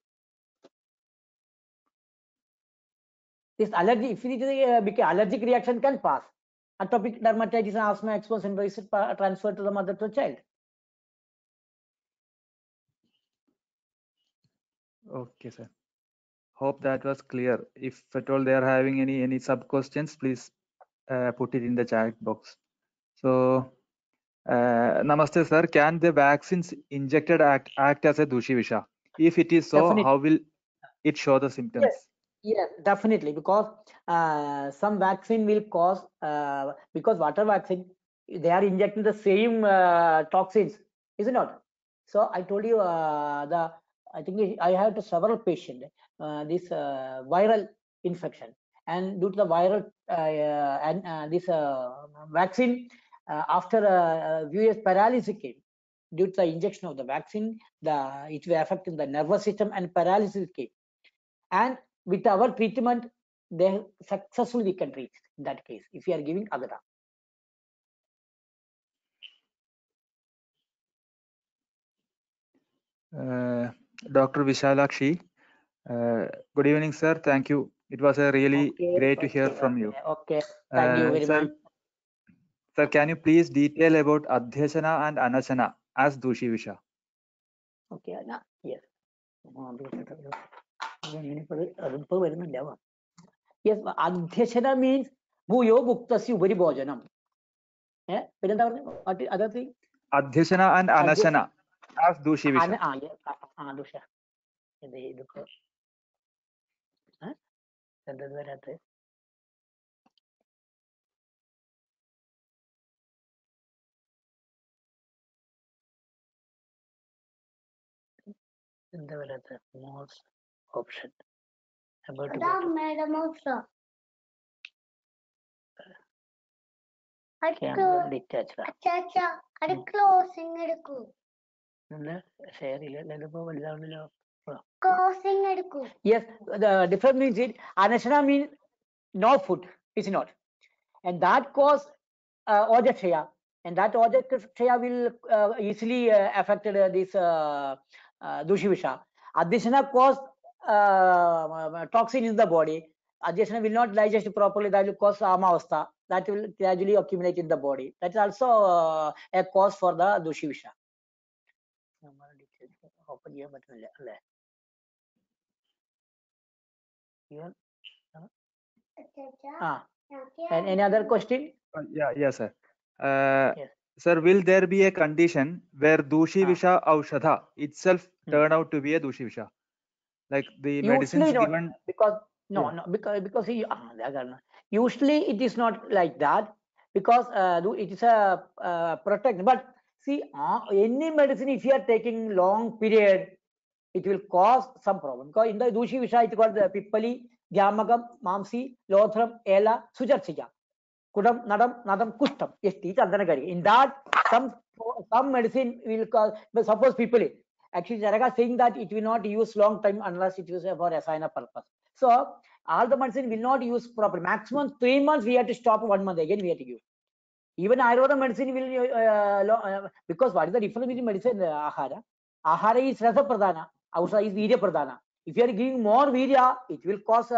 This allergy, if it is a allergic reaction, can pass. Atopic dermatitis and asthma exposure is transferred to the mother to child. Okay, sir. Hope that was clear. If at all they are having any sub questions, please put it in the chat box. So, Namaste, sir. Can the vaccines injected act as a Dushivisha? If it is so, definitely. How will it show the symptoms? Yes, definitely, because some vaccine will cause, because water vaccine, they are injecting the same toxins, is it not? So I told you, I think I have to several patients this viral infection, and due to the viral this vaccine, after US paralysis came due to the injection of the vaccine, it will affect in the nervous system and paralysis came. And with our treatment, they successfully can treat in that case if you are giving Agata. Dr. Vishalakshi, good evening, sir. Thank you. It was a really great to hear from you. Okay, thank you very much. Sir, can you please detail about Adhyasana and Anasana as Dushivisha? Okay, yes. Yes, Adhyasana means Bhuyo Bhuktasya Ubari Bhojanam. Other thing? Adhyasana and Anasana as Dushivisha. Dusha. option. About to That go to madam also. camera detached. Chacha, അത് closing എടുക്കൂ. Share ഇല്ല. Closing എടുക്കൂ. Yes, the difference means it. Anashana means no food. It's not. And that cause Ojakshaya. And that Ojakshaya will easily affect this Dushivisha. Adhyasana cause toxin in the body. Adhyasana will not digest properly. That will cause Amavastha. That will gradually accumulate in the body. That is also a cause for the Dushivisha. Open ചെയ്യാൻ പറ്റുന്നില്ല അല്ലേ? Chacha, And any other question? Yes, sir. Yes. Sir, will there be a condition where Dushivisha Aushadha itself turn out to be a Dushivisha? Like the medicines Usually not, given. because no, Yeah. no, because usually it is not like that, because it is a protect. But see, any medicine, if you are taking long period, it will cause some problem. Because in the Dushi Visha, it got the Pippali, Gyamakam, Mamsi, Lothram, Ela, Sujarsija, Kudam, Nadam, Nadam, Kustam. Yes, in that some medicine will cause. But suppose Pippali, actually Jaraga saying that it will not use long time unless it is for assign purpose. So all the medicine will not use properly. Maximum 3 months we have to stop, 1 month again we have to give. Even Ayurveda medicine will because what is the difference between medicine and Ahara? Ahara is Rasa Pradhana, Ausha is Virya Pradhana. If you are giving more Virya, it will cause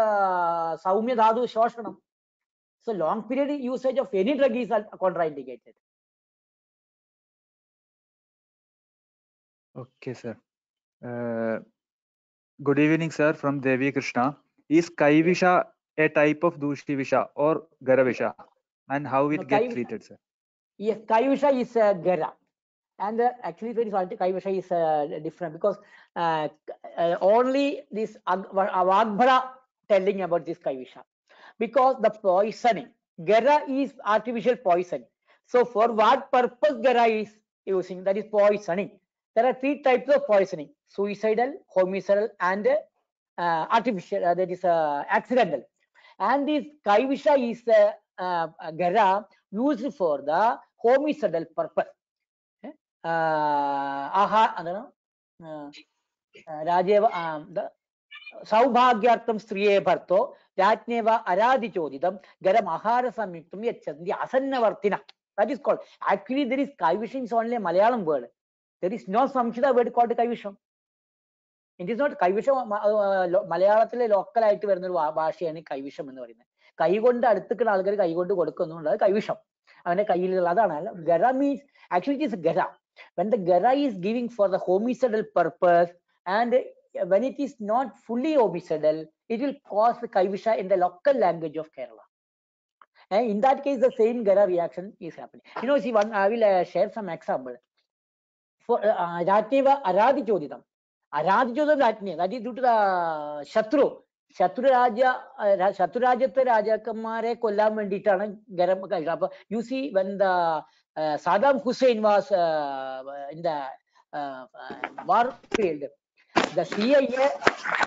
Saumya Dhadu Shoshanam. So long period usage of any drug is contraindicated. Okay, sir. Good evening, sir, from Devi Krishna. Is Kaivisha a type of Dushivisha or Garavisha? And how it No, gets treated, sir? Yes, Kaivisha is Gara. And actually, very salty Kaivisha is different, because only this Vagbhara telling about this Kaivisha, because the poisoning, Gara is artificial poison. So for what purpose Gara is using, that is poisoning. There are 3 types of poisoning: suicidal, homicidal, and artificial, that is accidental. And this Kaivisha is Gara used for the homicidal purpose. രാജേവ സൗഭാഗ്യാർത്ഥം സ്ത്രീയെ ഭർത്തോ രാജ്ഞേവ അരാധിചോദിതം ഗരം ആഹാര സംയുക്തം യച്ഛന്തി അസന്നവർത്തിന. That is called. Actually, there is Kaivisham is only a Malayalam word. There is no Samskriത word called Kaivisham. It is not Kaivisham. മലയാളത്തിലെ local ആയിട്ട് വരുന്ന ഒരു ഭാഷയാണ് കൈവിഷം എന്ന് പറയുന്നത്. കൈ കൊണ്ട് അടുത്തുക്കുന്ന ആൾക്കാർ കൈ കൊണ്ട് കൊടുക്കുന്നുള്ളത് കൈവിഷം. അവന്റെ കയ്യിലുള്ള അതാണ്. ഗര means actually it is Gara. When the Gara is giving for the homicidal purpose, and when it is not fully homicidal, it will cause the Kaivisha in the local language of Kerala. And in that case, the same Gara reaction is happening. See, I will share some example. For Ratneva Aradhi Choditam. Aradhi Chodam Ratne, that is due to the Shatru. Shatrurajate Rajakamare Kollam and Ditana Garam. You see, when the Saddam Hussein was in the war field, the CIA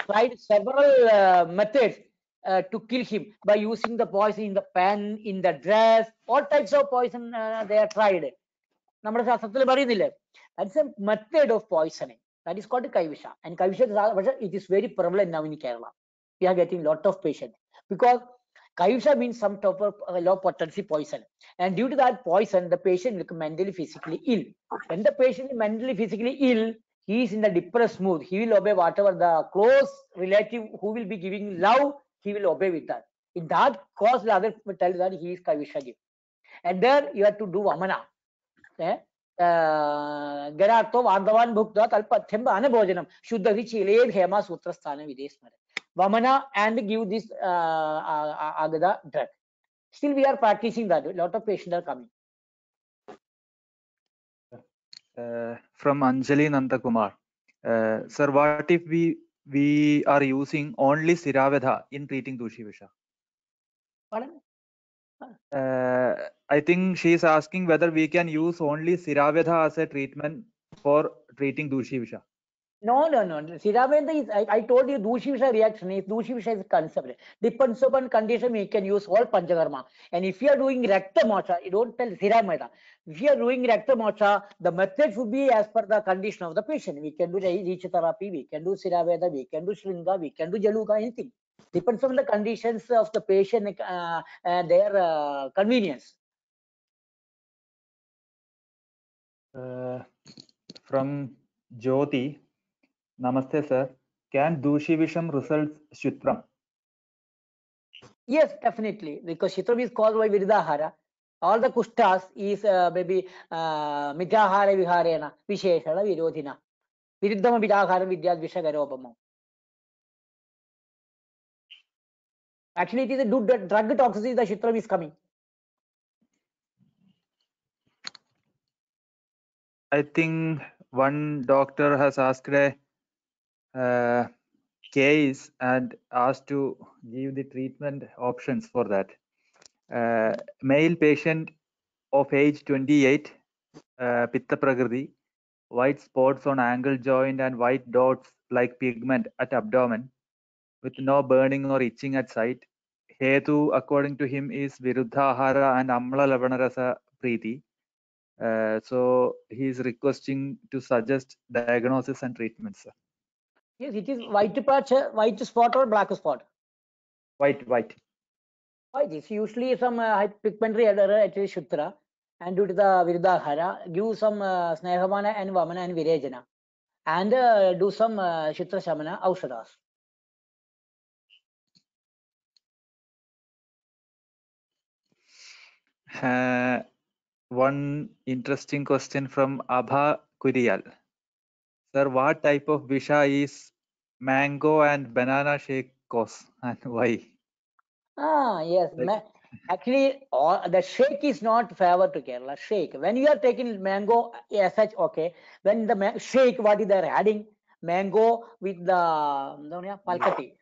tried several methods to kill him by using the poison in the pen, in the dress, all types of poison they have tried. നമ്മുടെ ശാസ്ത്രത്തിൽ പറയുന്നില്ലേ, that's a method of poisoning. That is called Kaivisha. And Kaivisha, it is very prevalent now in Kerala. We are getting lot of patients, because Kaivisha means some type of low potency poison, and due to that poison, the patient will become mentally, physically ill. When the patient is mentally, physically ill, he is in the depressed mood. He will obey whatever the close relative who will be giving love, he will obey with that. In that cause, the other will tell that he is Kaivisha gift. And there you have to do Vamana. Garato Vandavan Bhukta Kalpathemba Anabhojanam Shuddha Vichile Hema Sutrasthana Videsmara. Vamana and give this Agada drug. Still we are practicing that. A lot of patients are coming. From Anjali Nandakumar. Sir, what if we are using only Siraveda in treating Dushivisha? Pardon? I think she is asking whether we can use only Siraveda as a treatment for treating Dushivisha. No. Siraveda is, I told you, Dushivisha reaction is, Dushivisha is concept. Depends upon condition, we can use all Panchakarma. And if you are doing Rakta Mocha, you don't tell Siraveda. If you are doing Rakta Mocha, the method should be as per the condition of the patient. We can do Reach therapy, we can do Siraveda, we can do Shringa, we can do Jaluka, anything. Depends on the conditions of the patient and their convenience. From Jyoti, Namaste sir. Can Dushivisham result Shutram? Yes, definitely, because Shitram is caused by Viridahara. All the kushtas is maybe Mityahara Viharena, Visheshana Virodhina. Viriddhama Vidahara Vidyad Vishagarobamo. Actually, it is a drug toxicity, the Shitram is coming. I think one doctor has asked a case and asked to give the treatment options for that. Male patient of age 28, Pitta Prakriti, white spots on ankle joint and white dots like pigment at abdomen with no burning or itching at site. Hetu, according to him, is Viruddhahara and Amla Lavanarasa Preeti. So he is requesting to suggest diagnosis and treatment, sir. Yes, it is white patch, white spot or black spot. White. White is usually some pigmentary error at Shutra, and due to the Viruddhahara, give some Snehamana and Vamana and Virejana, and do some Shitra Shamana Aushadas. One interesting question from Abha Kuriyal. Sir, what type of Visha is mango and banana shake cause and why? Yes. Actually, the shake is not favor to Kerala. Shake. When you are taking mango as such, okay. When the shake, what is they adding? Mango with the palkati.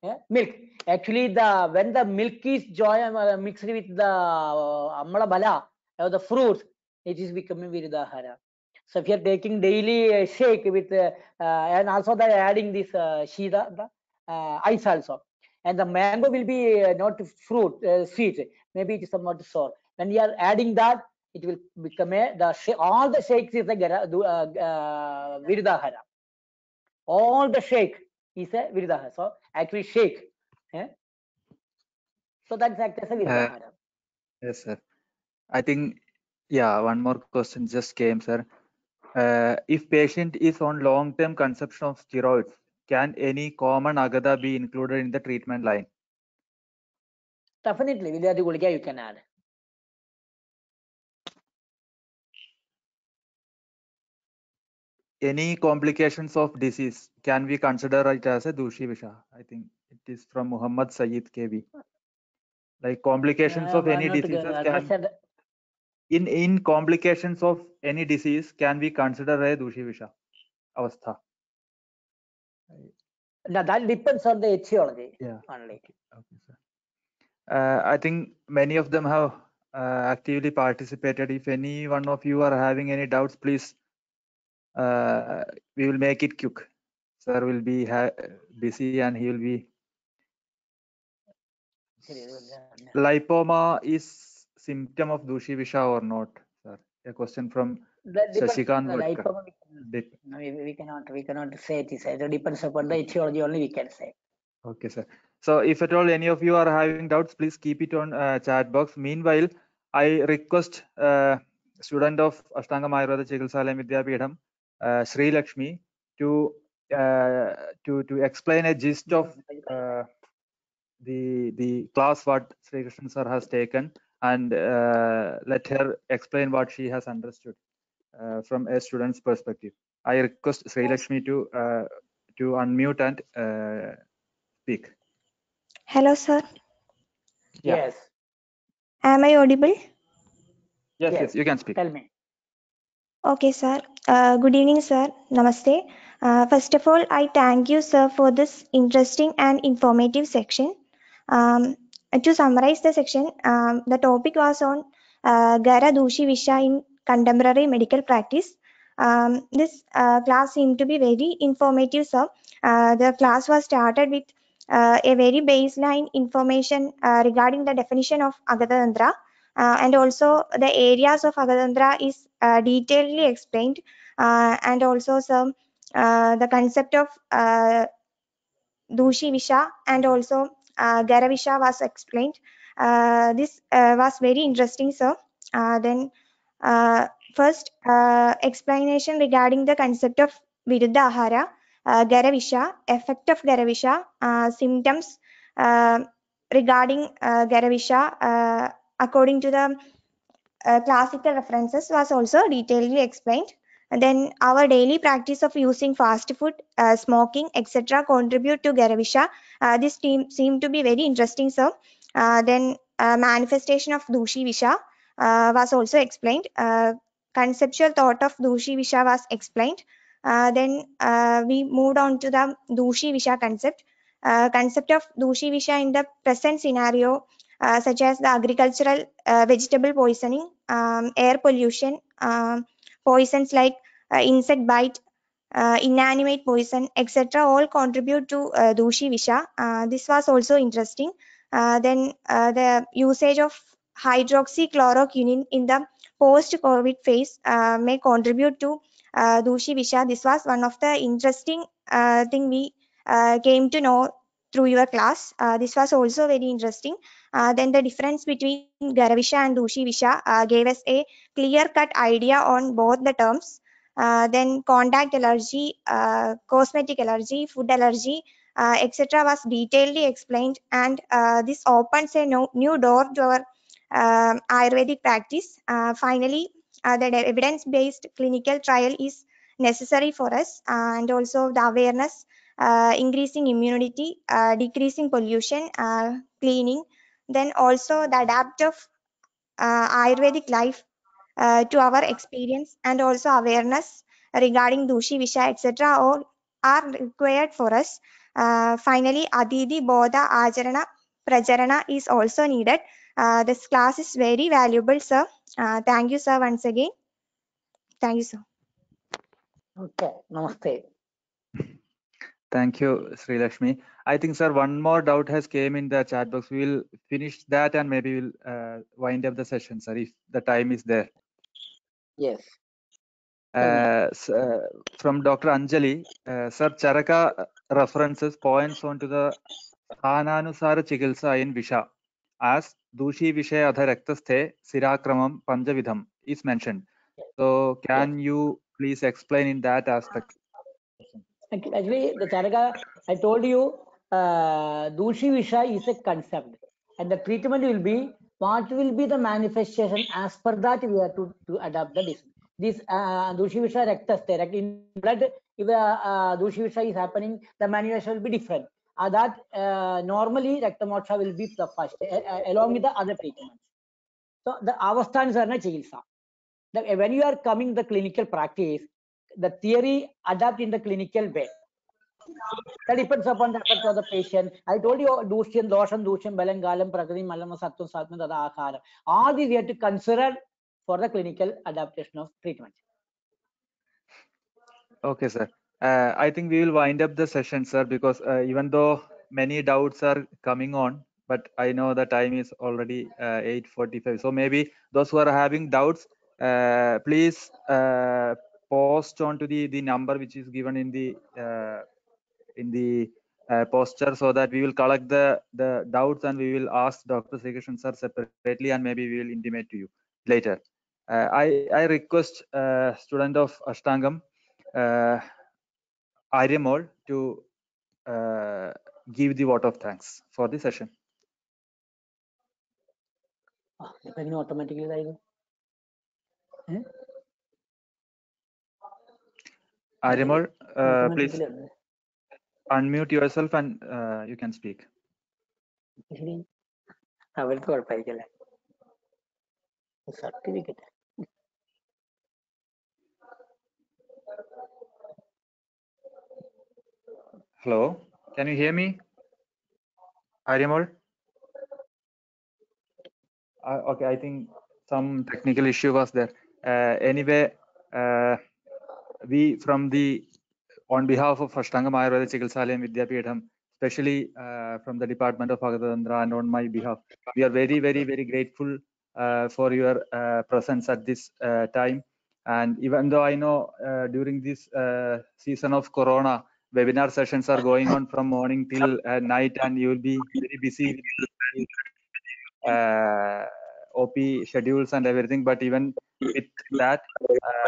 Yeah? Milk. Actually, when the milk is mixed with the amala bala, the fruits, it is becoming viridahara. So if you are taking daily shake with and also they are adding this shida, ice also, and the mango will be not fruit sweet, maybe it is somewhat sour. When you are adding that, it will become all the shakes is a viridahara. All the shake is a viridahara. So actually shake. Yeah? So that's act as a viridahara. Yes, sir. I think, yeah, one more question just came, sir. If patient is on long-term consumption of steroids, can any common Agada be included in the treatment line? Definitely, Vidyadhi Gulika you can add. Any complications of disease, can we consider it as a Dushi Visha? I think it is from Muhammad Sayyid KB. Like complications of any diseases can... In complications of any disease, can we consider a Dushi Visha Avastha? Now that depends on the etiology only. Okay, sir. I think many of them have actively participated. If any one of you are having any doubts, please, we will make it quick. Sir will be busy and he will be... Lipoma is symptom of Dushi Visha or not, sir? A question from Shashikant. We cannot say it is. It depends upon the etiology only we can say. Okay, sir. So if at all any of you are having doubts, please keep it on chat box. Meanwhile, I request student of Ashtangam Ayurveda Chikitsalayam Vidyapeetham, Sri Lakshmi, to explain a gist of the class what Sri Krishna sir has taken, and let her explain what she has understood from a student's perspective. I request Sri Lakshmi to unmute and speak. Hello, sir. Yes. Am I audible? Yes, you can speak. Tell me. Okay, sir. Good evening, sir. Namaste. First of all, I thank you, sir, for this interesting and informative section. To summarize the section, the topic was on Gara Dushi Visha in contemporary medical practice. This class seemed to be very informative, sir. The class was started with a very baseline information regarding the definition of Agatantra, and also the areas of Agatantra is detailedly explained, and also some the concept of Dushi Visha and also Garavisha was explained. This was very interesting, sir. Then first explanation regarding the concept of Viruddha Ahara, Garavisha, effect of Garavisha, symptoms regarding Garavisha according to the classical references was also detailedly explained. And then our daily practice of using fast food, smoking, etc. contribute to Garavisha. This seemed to be very interesting, sir. Then manifestation of Dushi Visha was also explained. Conceptual thought of Dushi Visha was explained. Then we moved on to the Dushi Visha concept. Concept of Dushi Visha in the present scenario, such as the agricultural vegetable poisoning, air pollution, poisons like insect bite, inanimate poison, etc. all contribute to Dushi Visha. This was also interesting. Then the usage of hydroxychloroquine in the post-COVID phase may contribute to Dushi Visha. This was one of the interesting thing we came to know through your class. This was also very interesting. Then the difference between Garavisha and Dushi Visha gave us a clear-cut idea on both the terms. Then contact allergy, cosmetic allergy, food allergy, etc. was detailedly explained, and this opens a new door to our Ayurvedic practice. Finally, the evidence-based clinical trial is necessary for us, and also the awareness, increasing immunity, decreasing pollution, cleaning, then also the adaptive Ayurvedic life to our experience, and also awareness regarding Dushi Visha, etc. all are required for us. Finally, Aditi Bodha Ajarana Prajarana is also needed. This class is very valuable, sir. Thank you, sir, once again. Thank you, sir. Okay, namaste. Thank you, Sri Lakshmi. I think, sir, one more doubt has came in the chat box. We will finish that and maybe we'll wind up the session, sir, if the time is there. Yes. From Dr. Anjali, sir, Charaka references points onto the Sthananusara Chikilsa in Visha as Dushi Vishay Adha Raktasthe Sirakramam Panjavidham is mentioned. So can you please explain in that aspect? Actually, the Charaka, I told you, Dushi Visha is a concept, and the treatment will be what will be the manifestation. As per that, we have to adapt the disease. This Dushi Visha Raktaste, in blood, if Dushi Visha is happening, the manifestation will be different. That normally Raktamoksha will be the first, along with the other treatments. So the avasthan is chikitsa. When you are coming the clinical practice, the theory adapt in the clinical way. That depends upon the effect of the patient. I told you Dushyam, Dosham, Dushyam, Balangalam, Prakriti, Malama, Sattvam, Satman, Tada, Akara. All these we have to consider for the clinical adaptation of treatment. Okay, sir. I think we will wind up the session, sir, because even though many doubts are coming on, but I know the time is already 8:45. So maybe those who are having doubts, please post onto the number which is given in the poster, so that we will collect the doubts and we will ask Dr. Srikrishan sir separately, and maybe we will intimate to you later. I request student of Ashtangam, Aryamol, to give the vote of thanks for the session. Automatically, Aryamol, please unmute yourself and you can speak. Certificate. Hello, can you hear me, Aryamol? Okay, I think some technical issue was there. Anyway, we from the on behalf of Ashtangam Ayurveda Chikitsalayam Vidyapeetham, especially from the Department of Agatantra and on my behalf, we are very, very, very grateful for your presence at this time. And even though I know during this season of Corona, webinar sessions are going on from morning till night, and you will be very busy with OP schedules and everything. But even with that,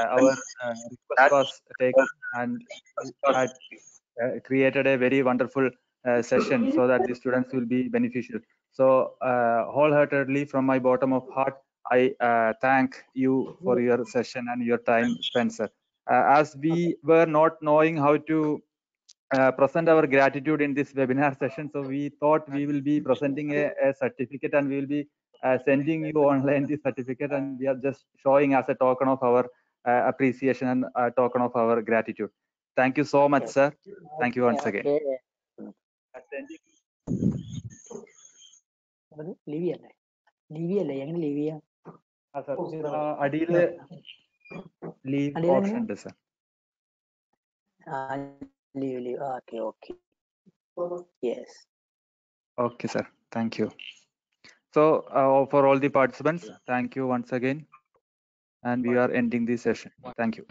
our request was taken, and had created a very wonderful session so that the students will be beneficial. So wholeheartedly from my bottom of heart, I thank you for your session and your time, Spencer. As we were not knowing how to present our gratitude in this webinar session, so we thought we will be presenting a certificate, and we will be sending you online the certificate, and we are just showing as a token of our appreciation and a token of our gratitude. Thank you so much, sir. Thank you once again. Lewy അല്ലേ എങ്ങനെ leave ചെയ്യാം? അടിയില് leave option ഉണ്ട് sir. Leave okay yes. Okay, sir. Thank you. So for all the participants, thank you once again, and we are ending this session. Thank you.